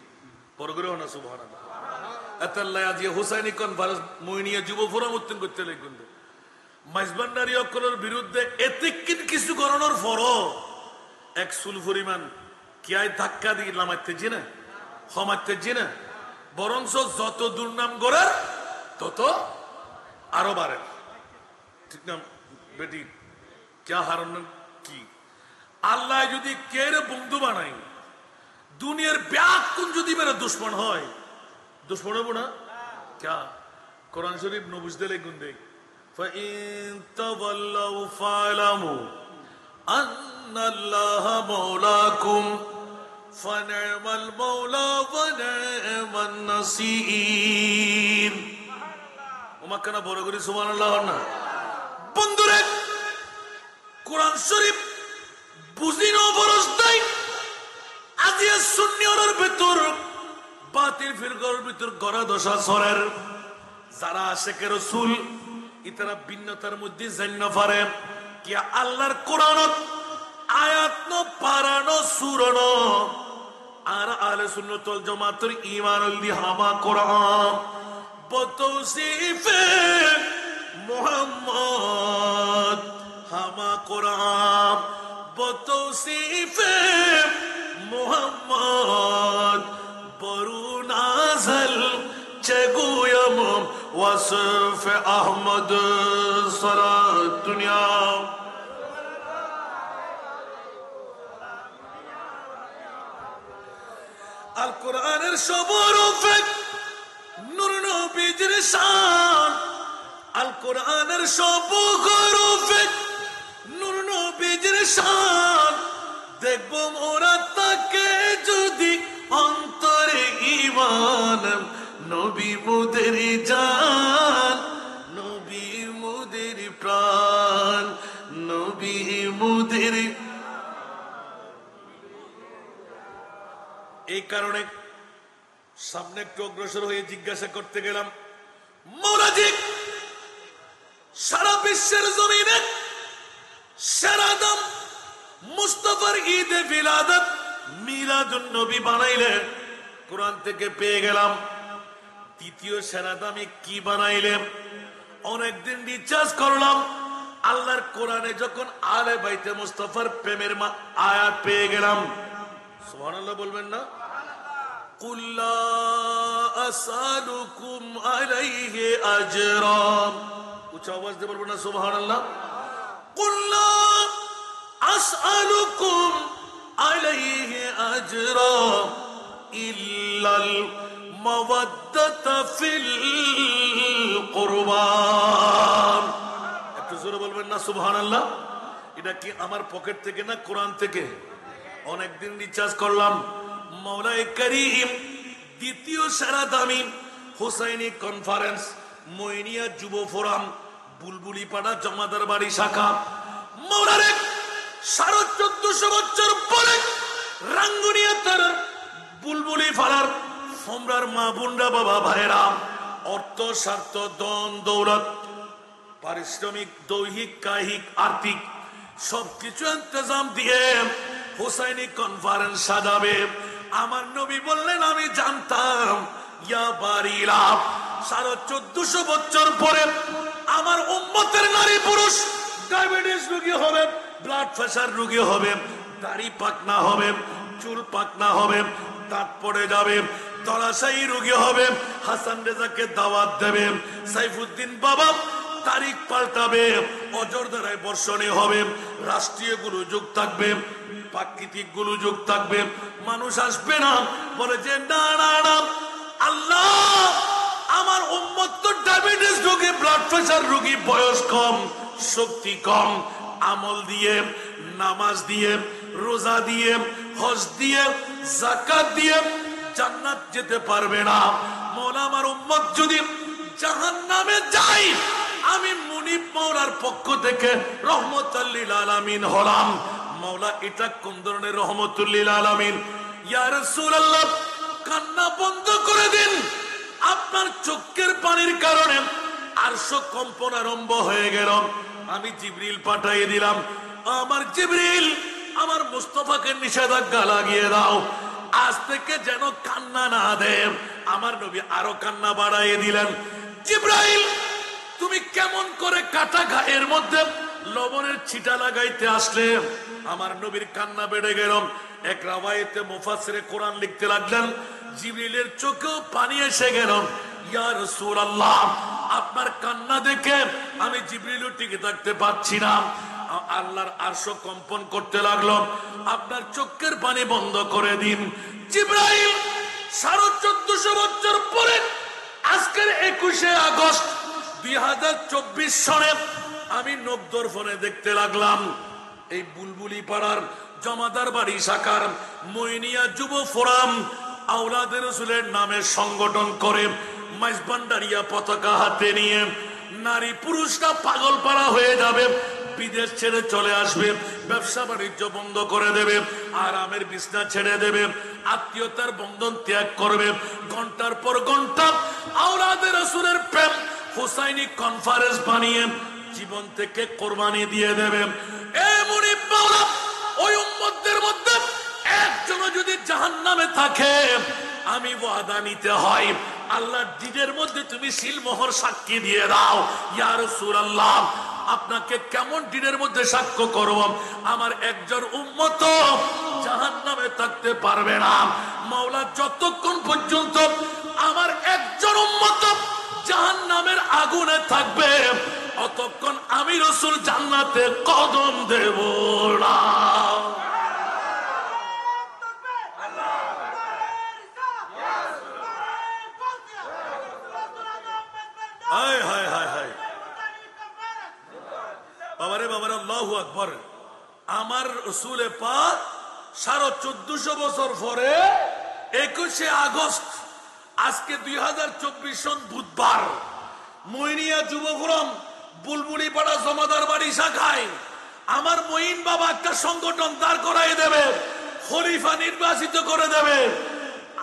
পরগরো না সুবহানাল্লাহ আতাল্লাহ আজি হুসাইনি কনফারেন্স মুইনিয়া যুব ফোরাম উত্তম করতে লাগুন মাইজবান্ডারি অকলের বিরুদ্ধে এতিকিন কিছু করণের ফর এক সুল পরিমাণ কিয়ায় ধাক্কা দিয়ে নামাইতে জিনা হমাইতে জিনা বরংস যত দুর্নাম গড়ার তত আরো বাড়ে ঠিক না বেটি কে হারান কি আল্লাহ যদি কে বন্ধু বানাই দুনিয়ার ব্যাকুন যদি মেরে দুশ্মন হয় দুশ্মন হবো না ক্যা কোরআন শরীফ নবুজদে লেগুন দেখ فَإِن تَوَلَّوْا فَاعْلَمُوا أَنَّ اللَّهَ مَوْلَاكُمْ فَنِعْمَ الْمَوْلَى وَنِعْمَ النَّصِيرُ ওমা কেন বড় করে সুবহানাল্লাহ না বন্ধুরে কোরআন শরীফ বুঝিনো বরস নাই আজিয়া সুন্নিয়র ভিতর বাতিল ফিরকার ভিতর গড়া দশা সরের যারা আশিকে রাসূল ইতারা ভিন্নতার মধ্যে জান্ন পারে কি আল্লাহর কোরআনত আয়াত ন পারানো সুরানো আর আহলে সুন্নাত ওয়াল জামাতের ঈমানুল হামা কোরআন বতৌসিফে মুহাম্মদ হামা কোরআন বতৌসিফে মুহাম্মদ বরুনাজল চেগুয়ম وصف احمد سرا دنیا আল কোরআনের সবরূপে নূর নবীর শান আল কোরআনের সবরূপে নূর নবীর শান দেখবো মোরা তাকে যদি অন্তরে ঈমান নবী মুদের জান নবী মুদের প্রাণ নবী মুদের এই কারণে সামনে একটু অগ্রসর হয়ে জিজ্ঞাসা করতে গেলাম মৌলাজি সারা বিশ্বের জমিনে সেরা দাম মুস্তাফার ঈদে মিলাদত মিলাদুন নবী বানাইলেন কোরআন থেকে পেয়ে গেলাম দ্বিতীয় সেরা দামে কি বানাইলেন অনেকদিন রিচার্জ করলাম, আল্লাহর কোরআনে যখন আলে বাইতে মুস্তাফার প্রেমের আয়াত পেয়ে গেলাম। সুবহানাল্লাহ বলবেন না? কুল্লা আসালুকুম আলাইহি আজরা, উচ্চ আওয়াজ দিয়ে বলবেন না সুবহানাল্লাহ? কুল্লা আসআলুকুম আলাইহি আজরা ইল্লাল মাওয়াদ্দাতা ফিল কুরবান। একটু জোরে বলবেন না সুবহানাল্লাহ? এটা কি আমার পকেট থেকে না কোরআন থেকে? অনেকদিন রিচার্জ করলাম। মাওলায়ে কারীম দ্বিতীয় সেরা দামি হুসাইনি কনফারেন্স, মইনিয়া যুব ফোরাম, বুলবুলিপাড়া জমাদার বাড়ি শাখা, মাওলারে 1450 বছর পরে রাঙ্গুনিয়া তার বুলবুলি ফালার ফোমরার মা বুন্ডা বাবা ভাইরা অর্থ স্বার্থ ধন দৌলত পারিশ্রমিক দৈহিক কায়িক আর্থিক সবকিছু ইন্তজাম দিয়ে হুসাইনি কনফারেন্স সাজাবে। আমার নবী বললেন আমি জানতাম ইয়া বারিলা 1450 বছর পরে আমার উম্মতের নারী পুরুষ ডায়াবেটিস রোগী হবে, ব্লাড প্রেসার রোগী হবে, দাড়ি পাকনা হবে, চুল পাকনা হবে, দাঁত পড়ে যাবে, তলাশাই রোগী হবে, হাসান রেজাকে দাওয়াত দেবে, সাইফুদ্দিন বাবা তারিখ পাল্টাবে, অজর দ্বারায় বর্ষণে হবে, রাষ্ট্রীয় গোলযোগ থাকবে, প্রাকৃতিক গোলযোগ থাকবে, মানুষ আসবে না। বলে যে না না না, আল্লাহ আমার উম্মত তো ডায়াবেটিস রোগী, ব্লাড প্রেসার রোগী, বয়স কম, শক্তি কম, আমল দিয়ে, নামাজ দিয়ে, রোজা দিয়ে, হজ দিয়ে, যাকাত দিয়ে জান্নাত যেতে পারবে না। মওলা আমার উম্মত যদি জাহান্নামে যায়, আমি মুনিব মাওলার পক্ষ থেকে রহমতুল লিল আলামিন হলাম। মাওলা এটা কোন ধরনের রহমতুল লিল আলামিন? ইয়া রাসূলুল্লাহ কান্না বন্ধ করে দিন, আপনার চোখের পানির কারণে আরশ কম্পন আরম্ভ হয়ে গেল। আমি জিবরিল পাঠিয়ে দিলাম, আমার জিবরিল আমার মুস্তাফাকে নিষেধাজ্ঞা লাগিয়ে দাও, আজ থেকে যেন কান্না না দেয়। আমার নবী আরো কান্না বাড়াইয়ে দিলেন। জিবরাইল তুমি কেমন করে কাটা গায়ের মধ্যে লবণের ছিটা লাগাইতে আসলে? আমার নবীর কান্না বেড়ে গেল। এক রাওয়ায়েতে মুফাসসিরে কোরআন লিখতে লাগলেন, জিবরিলের চোখেও পানি এসে গেল। ইয়া রাসূলুল্লাহ আপনার কান্না দেখে আমি জিবরিলও টিকে থাকতে পারছি না। আল্লাহর আরশ কম্পন করতে লাগলো, আপনার চোখের পানি বন্ধ করে দিন। জিবরাইল 1450 বছর পরে আজকের 21শে আগস্ট 2024 সনে আমি নবদর ফোনে দেখতে লাগলাম, এই বুলবুলি পাড়ার জমাদার বাড়ি শাখার মইনিয়া যুব ফোরাম আওলাদে রাসূলের নামে সংগঠন করে মাইজবান্ডারিয়া পতাকা হাতে নিয়ে নারী পুরুষরা পাগল পাড়া হয়ে যাবে, বিদেশ ছেড়ে চলে আসবে, ব্যবসা বাণিজ্য বন্ধ করে দেবে, আরামের বিছনা ছেড়ে দেবে, আত্মীয়তার বন্ধন ত্যাগ করবে, ঘন্টার পর ঘন্টা আওলাদে রাসূলের প্রেম হুসাইনি কনফারেন্স বানিয়ে জীবন থেকে কোরবানি দিয়ে দেবে। এ মুনিব মাওলা, ওই উম্মতদের মধ্যে একজন যদি জাহান্নামে থাকে, আমি ওয়াদা নিতে হয় আল্লাহর দ্বীনের মধ্যে তুমি সিলমোহর সাক্ষী দিয়ে দাও। ইয়া রাসূলুল্লাহ আপনাকে কেমন দ্বীনের মধ্যে সাক্ষ্য করব? আমার একজন উম্মত জাহান্নামে থাকতে পারবে না। মাওলা যতক্ষণ পর্যন্ত আমার একজন উম্মত জাহান্নামের আগুনে থাকবে, অতক্ষণ আমি রাসূল জান্নাতে কদম দেব না। হায় হায় হায় হায়, বাবারে বাবারে, আল্লাহু আকবার। আমার রাসূলে পাক 1450 বছর পরে 21শে আগস্ট, আজকে 2024 সন বুধবার, মইনিয়া যুব ফোরাম বুলবুলি পাড়া জমাদার বাড়ি শাখায় আমার মঈন বাবা একটা সংগঠন দাঁড় করাই দেবে, খলিফা নির্বাচিত করে দেবে,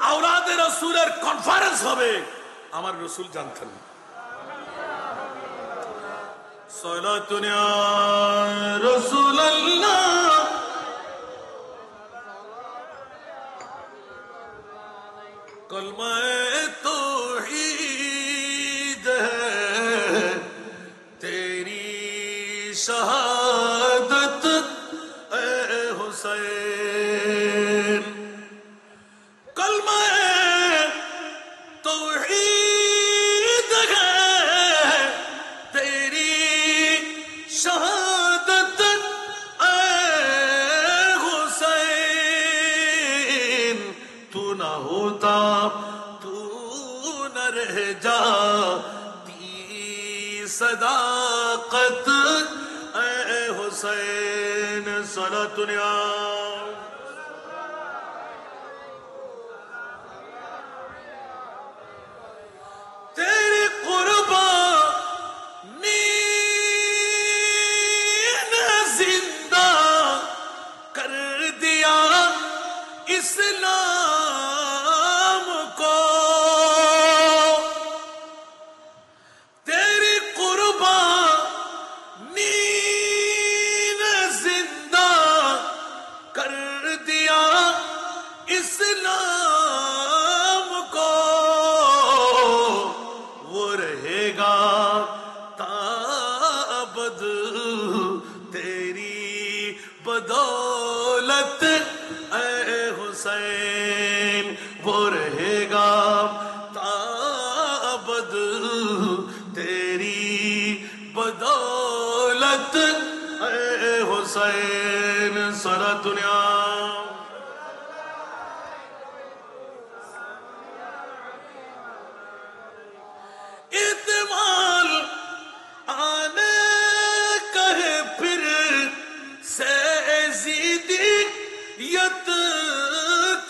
আওলাদে রাসূলের কনফারেন্স হবে। আমার রাসূল জানতেন। সালাতুন ইয়া রাসূলুল্লাহ, কলমা তাওহীদ तू न रह जाती सदाकत ए हुसैन सलातुनिया तेरी कुर्बानी ने जिंदा कर दिया इस्लाम को तेरी कुर्बानी ने जिंदा कर दिया इस्लाम को वो रहेगा ताबद तेरी बदौलत ए हुसैन वो रहेगा ताबद तेरी बदौलत ए हुसैन सारा दुनिया इत्माल आने कहे फिर से ज़िद्दियत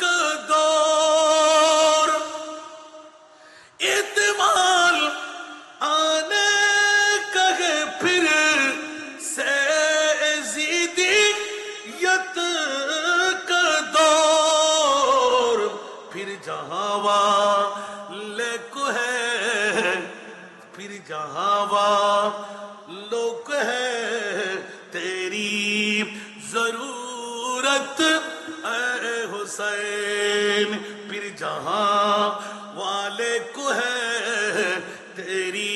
का दौर इत्माल आने कहे फिर से ज़िद्दियत का दौर फिर जहाँ वाले को है फिर जहाँ लोग है तेरी जरूरत ए हुसैन फिर जहाँ वाले को है तेरी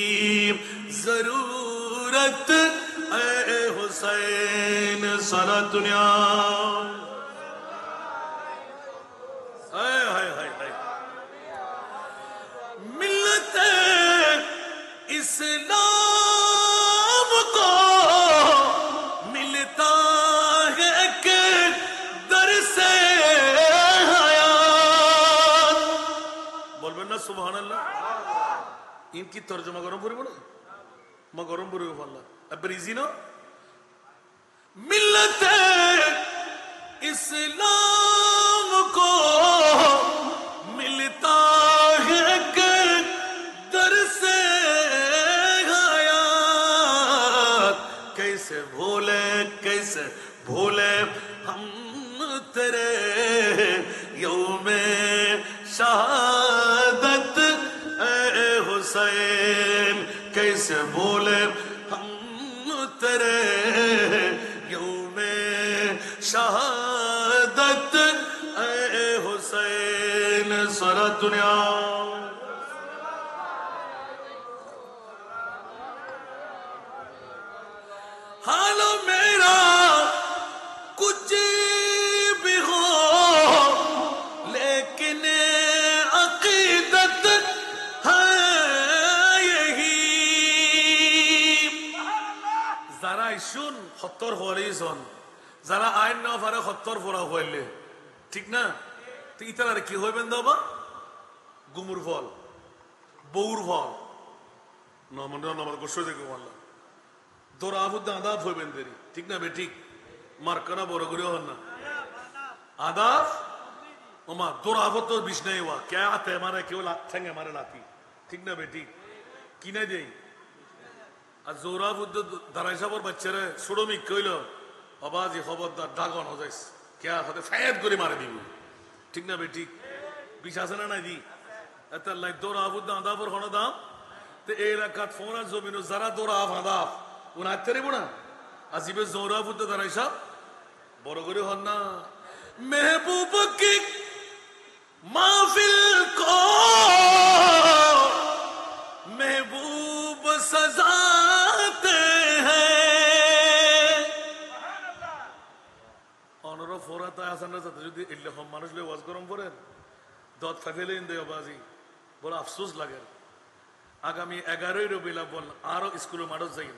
जरूरत ए हुसैन सारा दुनिया हाय हाय हाय हाय मिलते इस्लाम को मिलता है कि दर से हयात बोलबेन ना सुभान अल्लाह इनकी तर्जुमा गरम पड़े ना मैं गरम पड़े अल्लाह अब इजी ना मिलते इस्लाम को मिलता है कि दर से कैसे भूले हम तेरे यौमे शहादत ए हुसैन कैसे भूले हम तेरे यौमे शहादत ए हुसैन सारा दुनिया हालो मेरा कुछ भी हो लेकिन अकीदत है यही যারা শুন 70 হলেই জন যারা আইন না পারে 70 পড়া হইলে ঠিক না তো ইতার কি হইবেন দাবা গুমুর ফল বউর ফল নমন গোসো দেখো আল্লাহ দোরা আবুদ আদাব হইবেন দেরি ঠিক না বেঠিক মার্কানা বড় করে হন না আদাব ওমা দোরা আবুদ তো বিষ্ণাই হওয়া কে আতে মারে কেউ ঠেঙ্গে মারে লাথি ঠিক না বেঠিক কিনে দেই আর জোরা আবুদ দাঁড়াই সাবর বাচ্চারে সুড়মি কইল আবাজি খবরদার ডাগন হজাইস কে হাতে ফায়াত করে মারে দিব ঠিক না বেঠিক বিশ আছে না নাই দি এত লাই দোরা আবুদ আদাবর হন দাম তে এই এলাকাত ফোনা জমিনো যারা দোরা আব আদাব উনাত্তরে বুনা আজিবে জোরা বুদ্ধ দাঁড়াই সব বড় করে হন না মেহবুব কি মাহফিল কো মেহবুব সজাতে হ্যাঁ অনর ফোরাতা আসান না যদি ইল্লে হম মানুষ লে ওয়াজ গরম করেন দত ফাফেলে ইন্দে বাজি বড় আফসোস লাগে আগামী 11 রবিউল আউয়াল আরো স্কুলে মাঠে যাই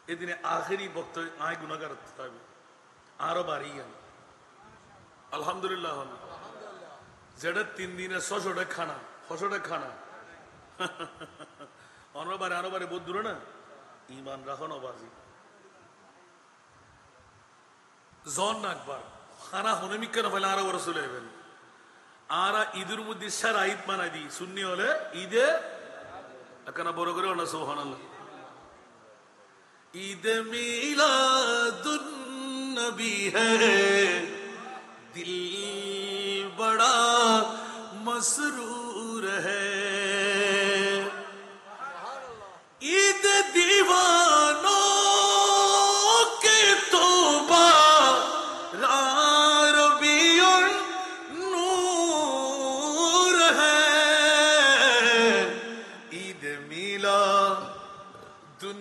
এদিনে আখেরি বক্তব্য আয় গুনাহগার হবে আরো বাড়িয়ে আলহামদুলিল্লাহ যেটা 3 দিনে 600 টাকা খানা 600 টাকা খানা আনোবারে বহুত দূরে না ইমান রাখো নবাজি জন একবার খানা হনে মিক্কা না ফেলে আরো বড় চলে যাবেন আর ঈদের মধ্যে সারা ঈদ মানাই দিই সুন্নি হলে ঈদে একখানা বড় করে না সুবহানাল্লাহ ঈদ মিলাদুন নবী হ্যায় দিল বড়া মসরুর হ্যায় ঈদ दीवानों के तौबा रबीउन नूर है ईद मिलादुन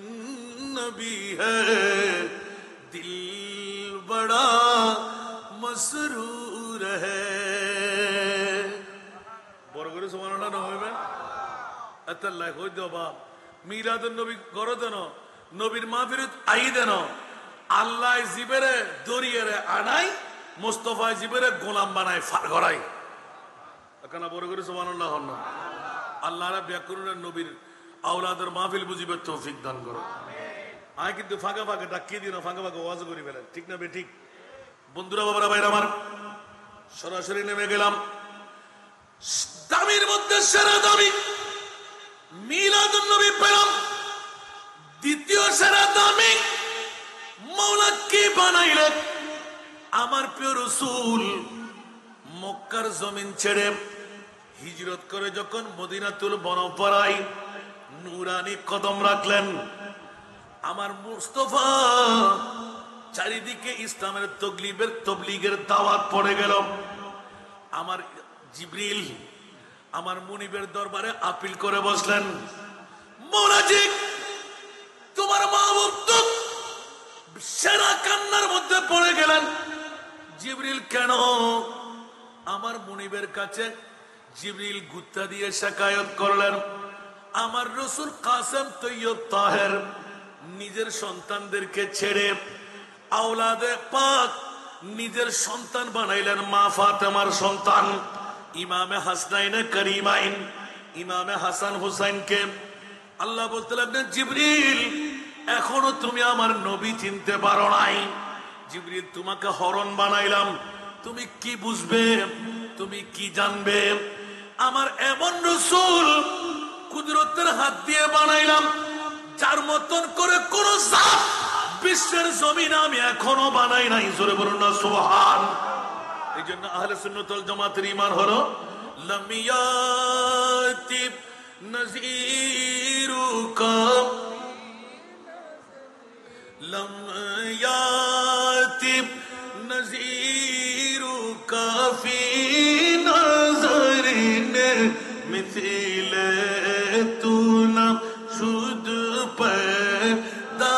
नबी है दिल बड़ा मसरूर है বড় করে সুবহানাল্লাহ না হইবে আল্লাহ কই দাও বাপ মিলাদুন নবী করো দেন নবীর মাহফিলত আই দেন আল্লাহ জিবেরে দরিয়ারে আনাই মুস্তাফা জিবেরে গোলাম বানায় ফার করাই এখানে বড় করে সুবহানাল্লাহ হন না আল্লাহ রাব্বুল ব্যাকরণের নবীর আওলাদের মাহফিল বুঝিবে তৌফিক দান করো আয় কিন্তু ফাঁকা ফাঁকা ডাকিয়ে দিও না ফাঁকা ফাঁকা ওয়াজ করি ফেলেন ঠিক না বে ঠিক বন্ধুরা বাবারা ভাইরা আমার সরাসরি নেমে গেলাম দামির মধ্যে সেরা দামি মিলাদুন নবী পেলাম দ্বিতীয় সেরা দামি মাওলা কি বানাইলেন আমার প্রিয় রাসূল মক্কার জমিন ছেড়ে হিজরত করে যখন মদিনাতুল মুনাওয়ারায় নূরানি কদম রাখলেন আমার মুস্তাফা চারিদিকে ইসলামের তবলিগের দাওয়াত পড়ে গেল আমার জিবরিল আমার মুনিবের দরবারে আপিল করে বসলেন মৌলাজি তোমার মাহবুব তো সেরা কান্নার মধ্যে পড়ে গেলেন জিবরিল কেন আমার মুনিবের কাছে জিবরিল গুত্তা দিয়ে শিকায়ত করলেন আমার রাসূল কাসেম তৈয়ব তাহের নিজের সন্তানদেরকে ছেড়ে আওলাদে পাক নিজের সন্তান বানাইলেন মা ফাতেমার সন্তান ইমামে হাসনাইনে করিমাইন ইমামে হাসান হুসাইনকে আল্লাহ বলতে লাগলেন জিবরিল এখনো তুমি আমার নবী চিনতে পারো নাই জিবরিল তোমাকে হরণ বানাইলাম তুমি কি বুঝবে তুমি কি জানবে আমার এমন রাসূল কুদরতের হাত দিয়ে বানাইলাম যার মতন করে কোন জাত বিশ্বের জমিন আমি এখনো বানাই নাই জোরে বলুন না সুবহান এই জন্য আহলে সুন্নাত ওয়াল জামাতের ঈমান হলো লাম ইয়াতি নযীরুকা লাম ইয়াতি নযীরুকা ফি নজরিন মিথিলে তু না শুদ পয়দা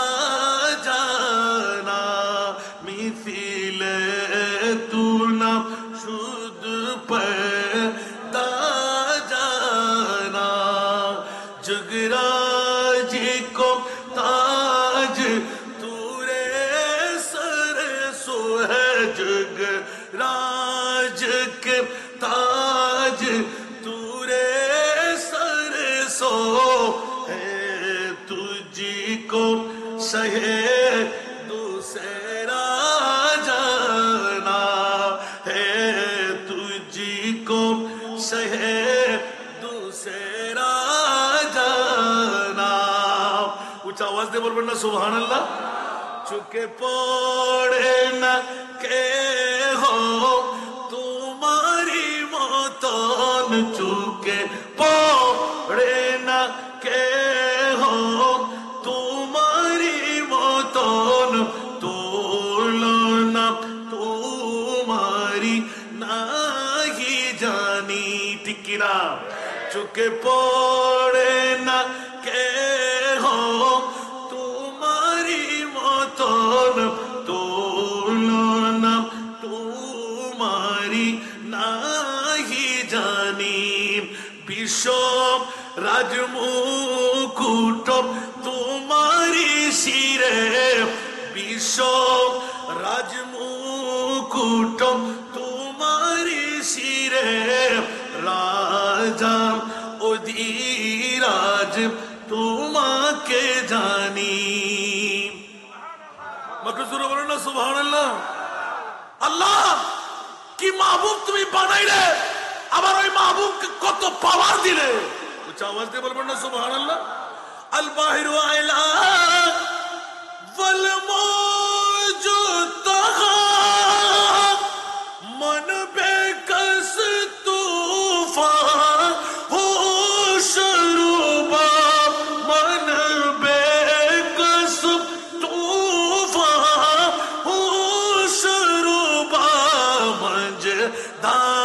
জানা মিথিলে তু না শুদ পয়দা জানা জগরাজ को ताज तूरे सर सो है जगराज के ताज तूरे सर सो है तुझको सहे दूसरा जाना है तुझको सहे दूसरा जाना उच्च आवाज दे बोलবেন না সুবহানাল্লাহ চোখে পড়ে না কে হো তোমারি মতন চোখে পড়ে না কে হো তোমারি মতন তুলনা তোমারি নাহি জানি ঠিক কিনা চোখে পড়ে না কে হো তোমারি মতন তুলনা তোমারি নাহি জানি বিশ্ব রাজমুকুট তোমারি শিরে বিশ্ব রাজমুকুট তোমারি শিরে রে রাজা অধিরাজ তোমাকে জানি। বলেন না সুবহানাল্লাহ। আল্লাহ কি মাহবুব তুমি বানাইলে, আবার ওই মাহবুবকে কত পাওয়ার দিলে। উচ্চ আওয়াজ দিয়ে বলবেন না সুবহানাল্লাহ। আল বাহিরু আলা ওয়াল মওজু তাহা मन बेकस तूफान हो शरूबा, मन बेकस तूफान हो शरूबा, मजदारों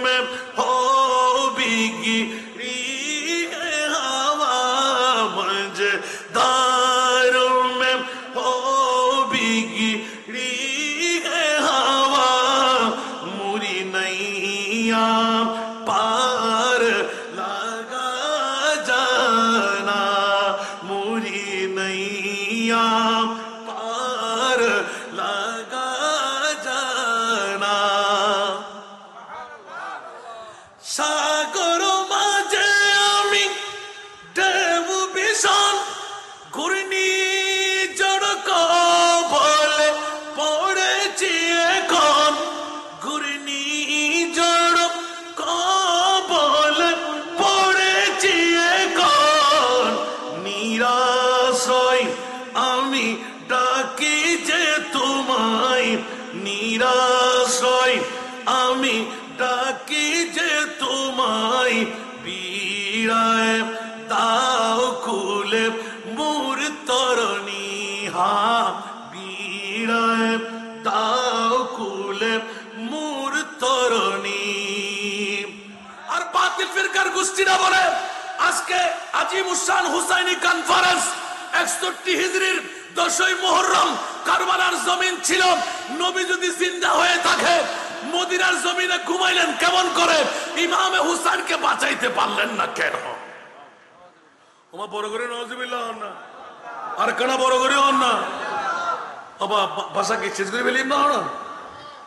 में हो बिगड़ी हवा, मजदारों में हो बिगड़ी पार लगा जाना, मुरी नैया पार लगा जाना। सागर माঝে আমি ঢেউ ভীষণ ঘূর্ণিঝড় কবলে পড়েছি এখন, ঘূর্ণিঝড় কবলে পড়েছি এখন, নিরাশ্রয় আমি ডাকি যে তোমায়, নিরাশ্রয় আমি ডাকি যে তোমায়, বিড়ায় দাও খুলে মোর তরণী, হা বিড়ায় দাও খুলে মোর তরণী। আর বাতিল ফিরকার গোষ্ঠীরা বলে আজকে আজিমুসান হুসাইনি কনফারেন্স 61 হিজরির 10ই মুহররম কারবালার জমিন ছিল, নবী যদি জিন্দা হয়ে থাকে মদিনার জমিনে ঘুমাইলেন কেমন করে, ইমামে হুসাইনকে বাঁচাইতে পারলেন না কেন? ওমা বড় করে নাউজুবিল্লাহ হন না, আর কেন বড় করে হন না, বাবা ভাষাকে শেষ করে ফেলিম না হন,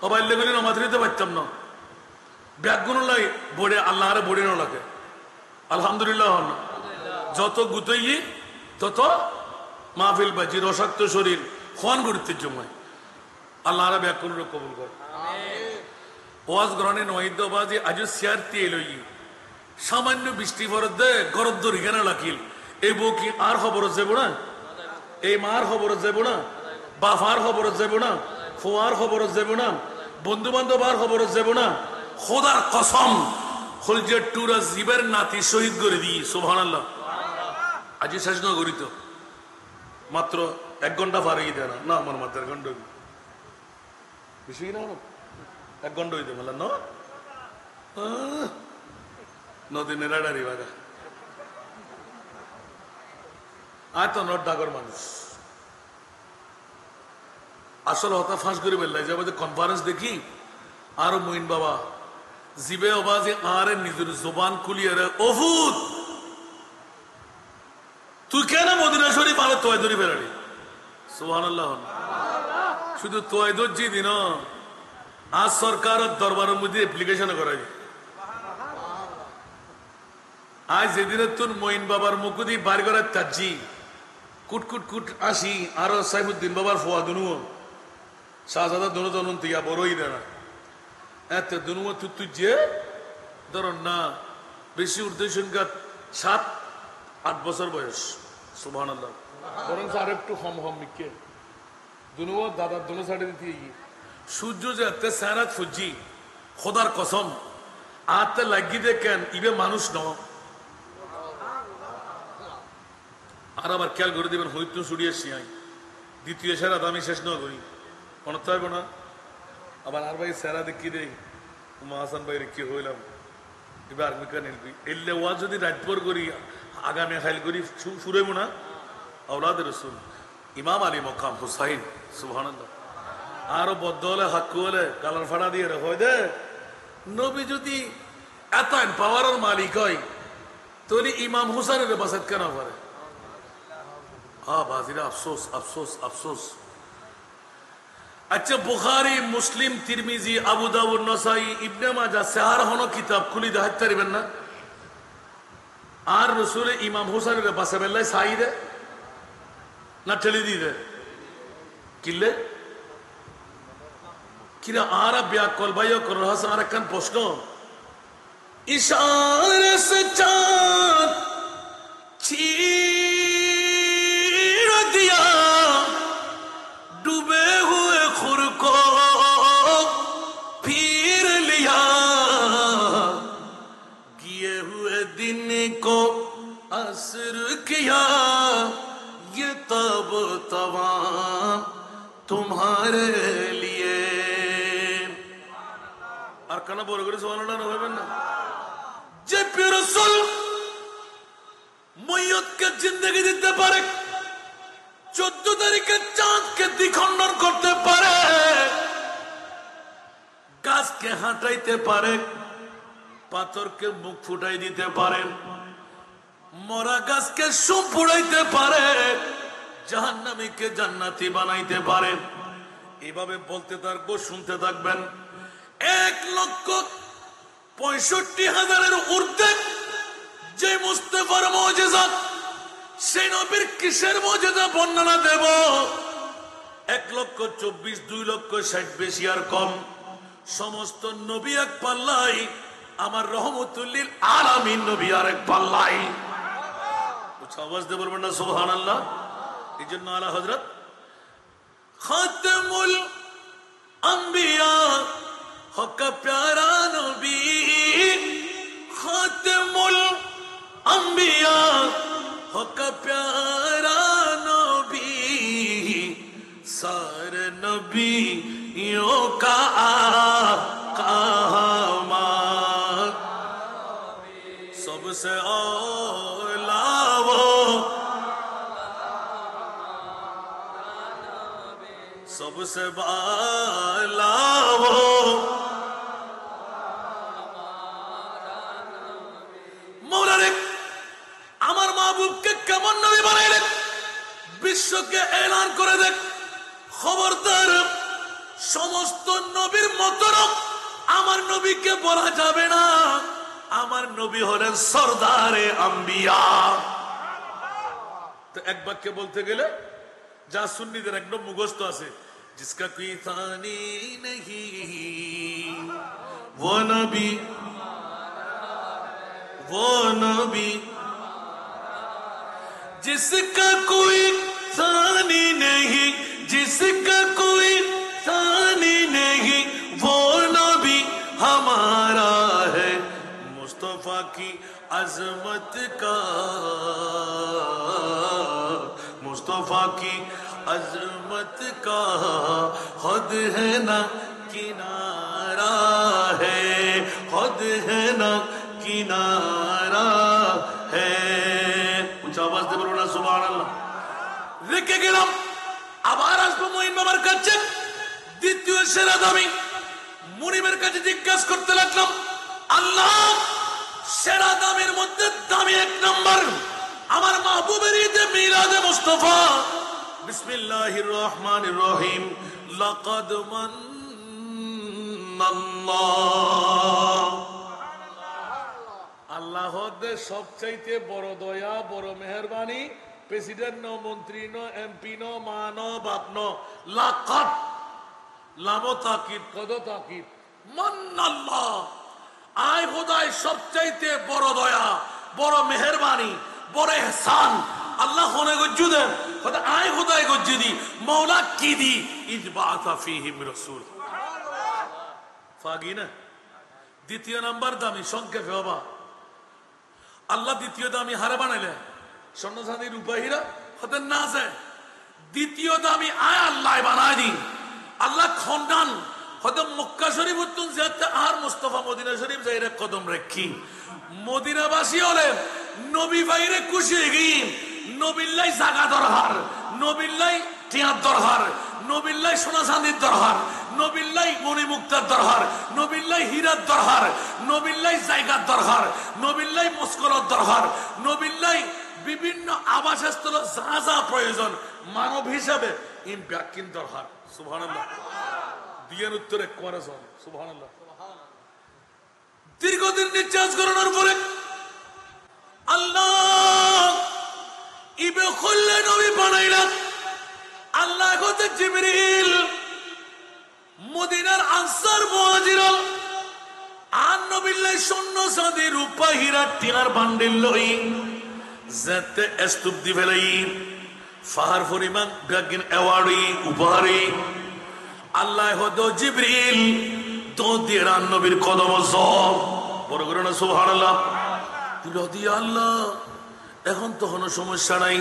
বাবা এলে গেলি না মাথা পারতাম না, ব্যাগুন লাই বড়ে আল্লাহরে বড়ে না লাগে। আলহামদুলিল্লাহ হন না, যত গুতই তত মাহফিল বাজি, রসাক্ত শরীর হন গুরুত্বের জমায় আল্লাহরা ব্যাগুন কবুল করে। ওয়াজ গ্রহণে নহিদ্যবাজি আজ শেয়ার দিয়ে লই সামান্য বৃষ্টি ফরত দে গরদ দরি কেন লাকিল, এই বউ কি আর খবর যাব না, এই মার খবর যাব না, বাফার খবর যাব না, ফোয়ার খবর যাব না, বন্ধু বান্ধব আর খবর যাব না। খোদার কসম হলজে টুরা জীবের নাতি শহীদ করে দিই সুবহানাল্লাহ। আজি শেষ না করি তো মাত্র 1 ঘন্টা ফারিয়ে দেয় না আমার মাত্র 1 ঘন্টা বেশি না 1 ঘন্টা হইতে বললাম না নদী নেড়াড়ারি বাগা আর তো নট ডাগর মানুষ আসলে হতা ফাঁস করে বেললাই যে কনফারেন্স দেখি আর মইন বাবা জিবে আওয়াজে আরে নিজের জবান খুলিয়ে রে ওহুদ তুই কেন মদিনা শরীফ আরে তোয় ধরি বেরালি সুবহানাল্লাহ। শুধু তোয় দর্জি দিন আজ সরকারের দরবারের মধ্যে অ্যাপ্লিকেশন করাই আজ যেদিনে তোর মইন বাবার মুকুদি বার করার তাজি কুটকুট কুট আসি আরো সাইফুদ্দিন বাবার ফোয়া দুনু শাহজাদা দুনো দনন তিয়া বড়ই দেনা এত দুনু তুই যে ধরুন না বেশি উর্দুসংখ্যা 7-8 বছর বয়স সুবহানাল্লাহ বরং আর একটু কম কম মিকে দুনু দাদা দুনো সাইডে দিতে সূর্য যে এত সারাত ফুজি খোদার কসম আতে লাগি দেখেন ইবে মানুষ ন আর আবার খেয়াল করে দিবেন হইতো ছুড়িয়ে শিয়াই দ্বিতীয় সেরা আমি শেষ না করি মনে থাকবো না আবার আর ভাই সেরা দেখি রে উমা হাসান ভাই রেখে হইলাম এবার আর্মিকা নিলবি এলে ওয়া যদি রাতভর করি আগামী খাইল করি শুরুইব না আওলাদ রসুল ইমাম আলী মকাম হুসাইন সুবহানাল্লাহ আরো বদ্ধ হলে হাক্কু হলে কালার ফাড়া দিয়ে হয় দে নবী যদি এত পাওয়ারের মালিক হয় তাহলে ইমাম হুসাইনের বাসাত কেন পারে বাজিরা আফসোস আফসোস আফসোস আচ্ছা বুখারী মুসলিম তিরমিজি আবু দাউদ নাসাই ইবনে মাজাহ চার হনো কিতাব খুলি দেখাতে পারবেন না আর রসুল ইমাম হুসাইনের পাশে বেলায় ছাই দে না ঠেলে দিয়ে দে কিলে কিরা আর ব্যাকল ভাইও কর হাসান আর একখান প্রশ্ন ইশারে সে চাঁদ चीर दिया डूबे हुए खुर को फिर लिया किए हुए दिन को असर किया ये तब तमाम तुम्हारे लिए আর কেন বড় করে সুবহানাল্লাহ না হইবেন না যে রাসূল মইয়তকে জিন্দেগি দিতে পারে 14 তারিখে চাঁদকে দ্বিখণ্ডন করতে পারে গাছকে হাঁটাইতে পারে পাথরকে মুখ ফুটাই দিতে পারে মরা গাছকে সুম পুড়াইতে পারে জাহান্নামীকে জান্নাতি বানাইতে পারে এইভাবে বলতে থাকবো শুনতে থাকবেন 1,65,000-এর ঊর্ধ্বে যে মুস্তাফার মুজিজা সেই নবীর কিসের মুজিজা বর্ণনা দেব 1,24,000 2,60,000 বেশি আর কম সমস্ত নবী এক পাল্লাই আমার রহমতুল লিল আলামিন নবী আর এক পাল্লাই উচ্চ আওয়াজ দিয়ে বলবেন না সুবহানাল্লাহ এইজন্য আলা হযরত খাতামুল আম্বিয়া হক প্যারা নবী খাতামুল अंबिया हो का प्यारा नबी सारे नबियों का आका सबसे औला वो सबसे बाला वो मौला रे আমার মাহবুবকে কেমন নবী বানাইলেন বিশ্বকে এলান করে দেখ খবরদার সমস্ত নবীর মতন আমার নবীকে বলা যাবে না আমার নবী হলেন সরদারে আম্বিয়া তো এক বাক্যে বলতে গেলে যা সুন্নিদের একদম মুখস্থ আছে जिसका कोई थानी नहीं वो नबी जिसका कोई सानी नहीं जिसका कोई सानी नहीं वो नबी हमारा है मुस्तफा की अजमत का मुस्तफा की अजमत का खुद है ना किनारा है खुद है ना किनारा है আওয়াজ দিয়ে বলুন না সুবহানাল্লাহ রেখে গেলাম আবার আসবো মুইন বাবার কাছে দ্বিতীয় সেরা দামি মুনিবের কাছে জিজ্ঞাসা করতে লাগলাম আল্লাহ সেরা দামের মধ্যে দামি এক নাম্বার আমার মাহবুবের ঈদে মিলাদে মুস্তাফা বিসমিল্লাহির রহমানির রহিম লাকাদ মান্নাল্লাহ আল্লাহদের সবচাইতে বড় দয়া বড় মেহেরবানি প্রেসিডেন্ট ন মন্ত্রী ন এমপি ন মা ন বাপ ন লাকাত লাম তাকিদ কদ তাকিদ মান্নাল্লাহ আয় খোদায় সবচাইতে বড় দয়া বড় মেহেরবানি বড় ইহসান আল্লাহ কোনে গজ্জু দেন খোদা আয় খোদায় গজ্জু দি মাওলা কি দি ইজবাতা ফীহিম রাসূল ফাগিনা দ্বিতীয় নাম্বার দামি সংক্ষেপে বাবা আল্লাহ দ্বিতীয় দামি হারে বানাইলে স্বর্ণ চাঁদি রূপা হীরা হতে না যায় দ্বিতীয় দামি আয় আল্লাহ বানায় দি আল্লাহ খন্ডান হতে মক্কা শরীফ উত্তুন যেতে আর মুস্তাফা মদিনা শরীফ যাইরে কদম রাখি মদিনাবাসী হলে নবী ভাইরে খুশি হয়ে গই নবিল্লাই জাগা দরহার নবিল্লাই টিয়ার দরহার নবিল্লাই সোনা চাঁদির দরহার নবিল্লাই মণি মুক্তার দরহার নবিল্লাই হীরার দরহার নবিল্লাই জায়গার দরহার নবিল্লাই মুস্করত দরহার নবিল্লাই বিভিন্ন আবাসস্থল যা যা প্রয়োজন মানব হিসাবে ইম ব্যাকিন দরহার সুবহানাল্লাহ বিয়ের উত্তর এক করে সুবহানাল্লাহ। দীর্ঘদিন নিঃশ্বাস করানোর পরে আল্লাহ ইবে খুললে নবী বানাইলেন। আল্লাহ হতে জিবরিল মদিনার আনসার মুহাজির আর নবীর সৈন্য সাথী রূপা হীরা টিনার বান্ডিল লই যেতে স্তূপ দি ফেলাই ফাহার পরিমাণ গাগিন এওয়ার্ডি উপহারি আল্লাহ হতে জিবরিল তো দিয়ে রান নবীর কদম সব বড় করে না সুবহানাল্লাহ। আল্লাহ এখন তো কোনো সমস্যা নাই,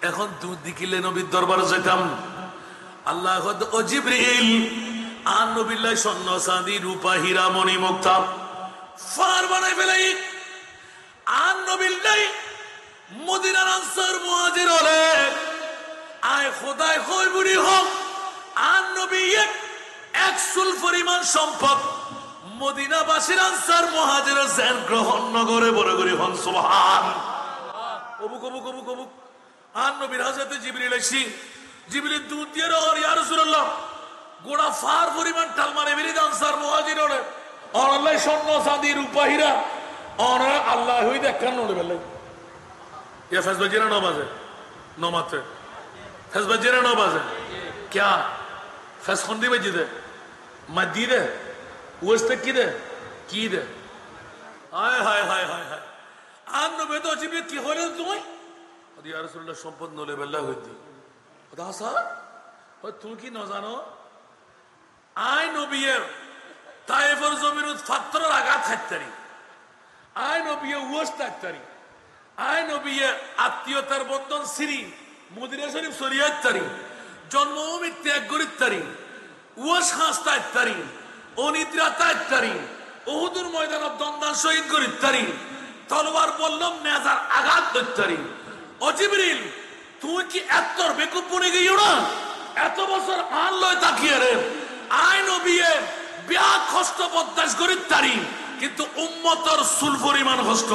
এখন দুধ দিকিলে নবীর দরবারে যেতাম। আল্লাহ ও জিবরিল আর নবীর স্বর্ণ চাঁদি রূপা হীরা মণি মুক্তা ফার বানাই ফেলাই আর নবীর মদিনার আনসার মুহাজির হলে আয় খোদায় কই বুড়ি হোক আর নবী এক চুল পরিমাণ সম্পদ মদিনাবাসীর আনসার মুহাজিরের জেন গ্রহণ নগরে বড় করে হন সুবহান। অবুক অবুক অবুক অবুক আর নবীর হাজরাতে জিবরিল এসি জিবরিল দুধ দিয়ে রহর ইয়া রাসূলুল্লাহ গোড়া ফার পরিমাণ টাল মারে বেরিয়ে আনসার মুহাজির হলে অনলাই স্বর্ণ চাঁদি রূপা হীরা অনরা আল্লাহ হই দেখান নড়ে বেলে ইয়া ফেসবা জিরা নবাজে নমাতে ফেসবা জিরা নবাজে क्या फैस खंडी में जिदे मदी दे ওস্তে কি দে কি দে হায় হায় হায় হায় হায় আর নবে তো জিবি কি হলো তুমি আদি ইয়া রাসূলুল্লাহ সম্পদ নলে বেল্লা হইতি খোদা স্যার ও তুমি কি না জানো আই নবিয়ে তায়েফের জমির ফাত্তরের আঘাত খাইতারি আই নবিয়ে ওস তাকতারি আই নবিয়ে আত্মীয়তার বন্ধন সিরি মদিনা শরীফ শরিয়াতারি জন্মভূমি ত্যাগ করিতারি ওস হাসতারি অনিদ্রা তাইতারি উহুদের ময়দানে দন্দান শহীদ করিতারি তলোয়ার বললাম নেজার আঘাত করতারি। ও জিবরিল তুই কি এতর বেকুব বনে গিয়েও না এত বছর আন লয় তাকিয়ে রে আই নবিয়ে বিয়া কষ্ট বরদাস্ত করিতারি কিন্তু উম্মতর সুল পরিমাণ কষ্ট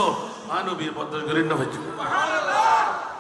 আই নবী বরদাস্ত করেন না হইছে সুবহানাল্লাহ।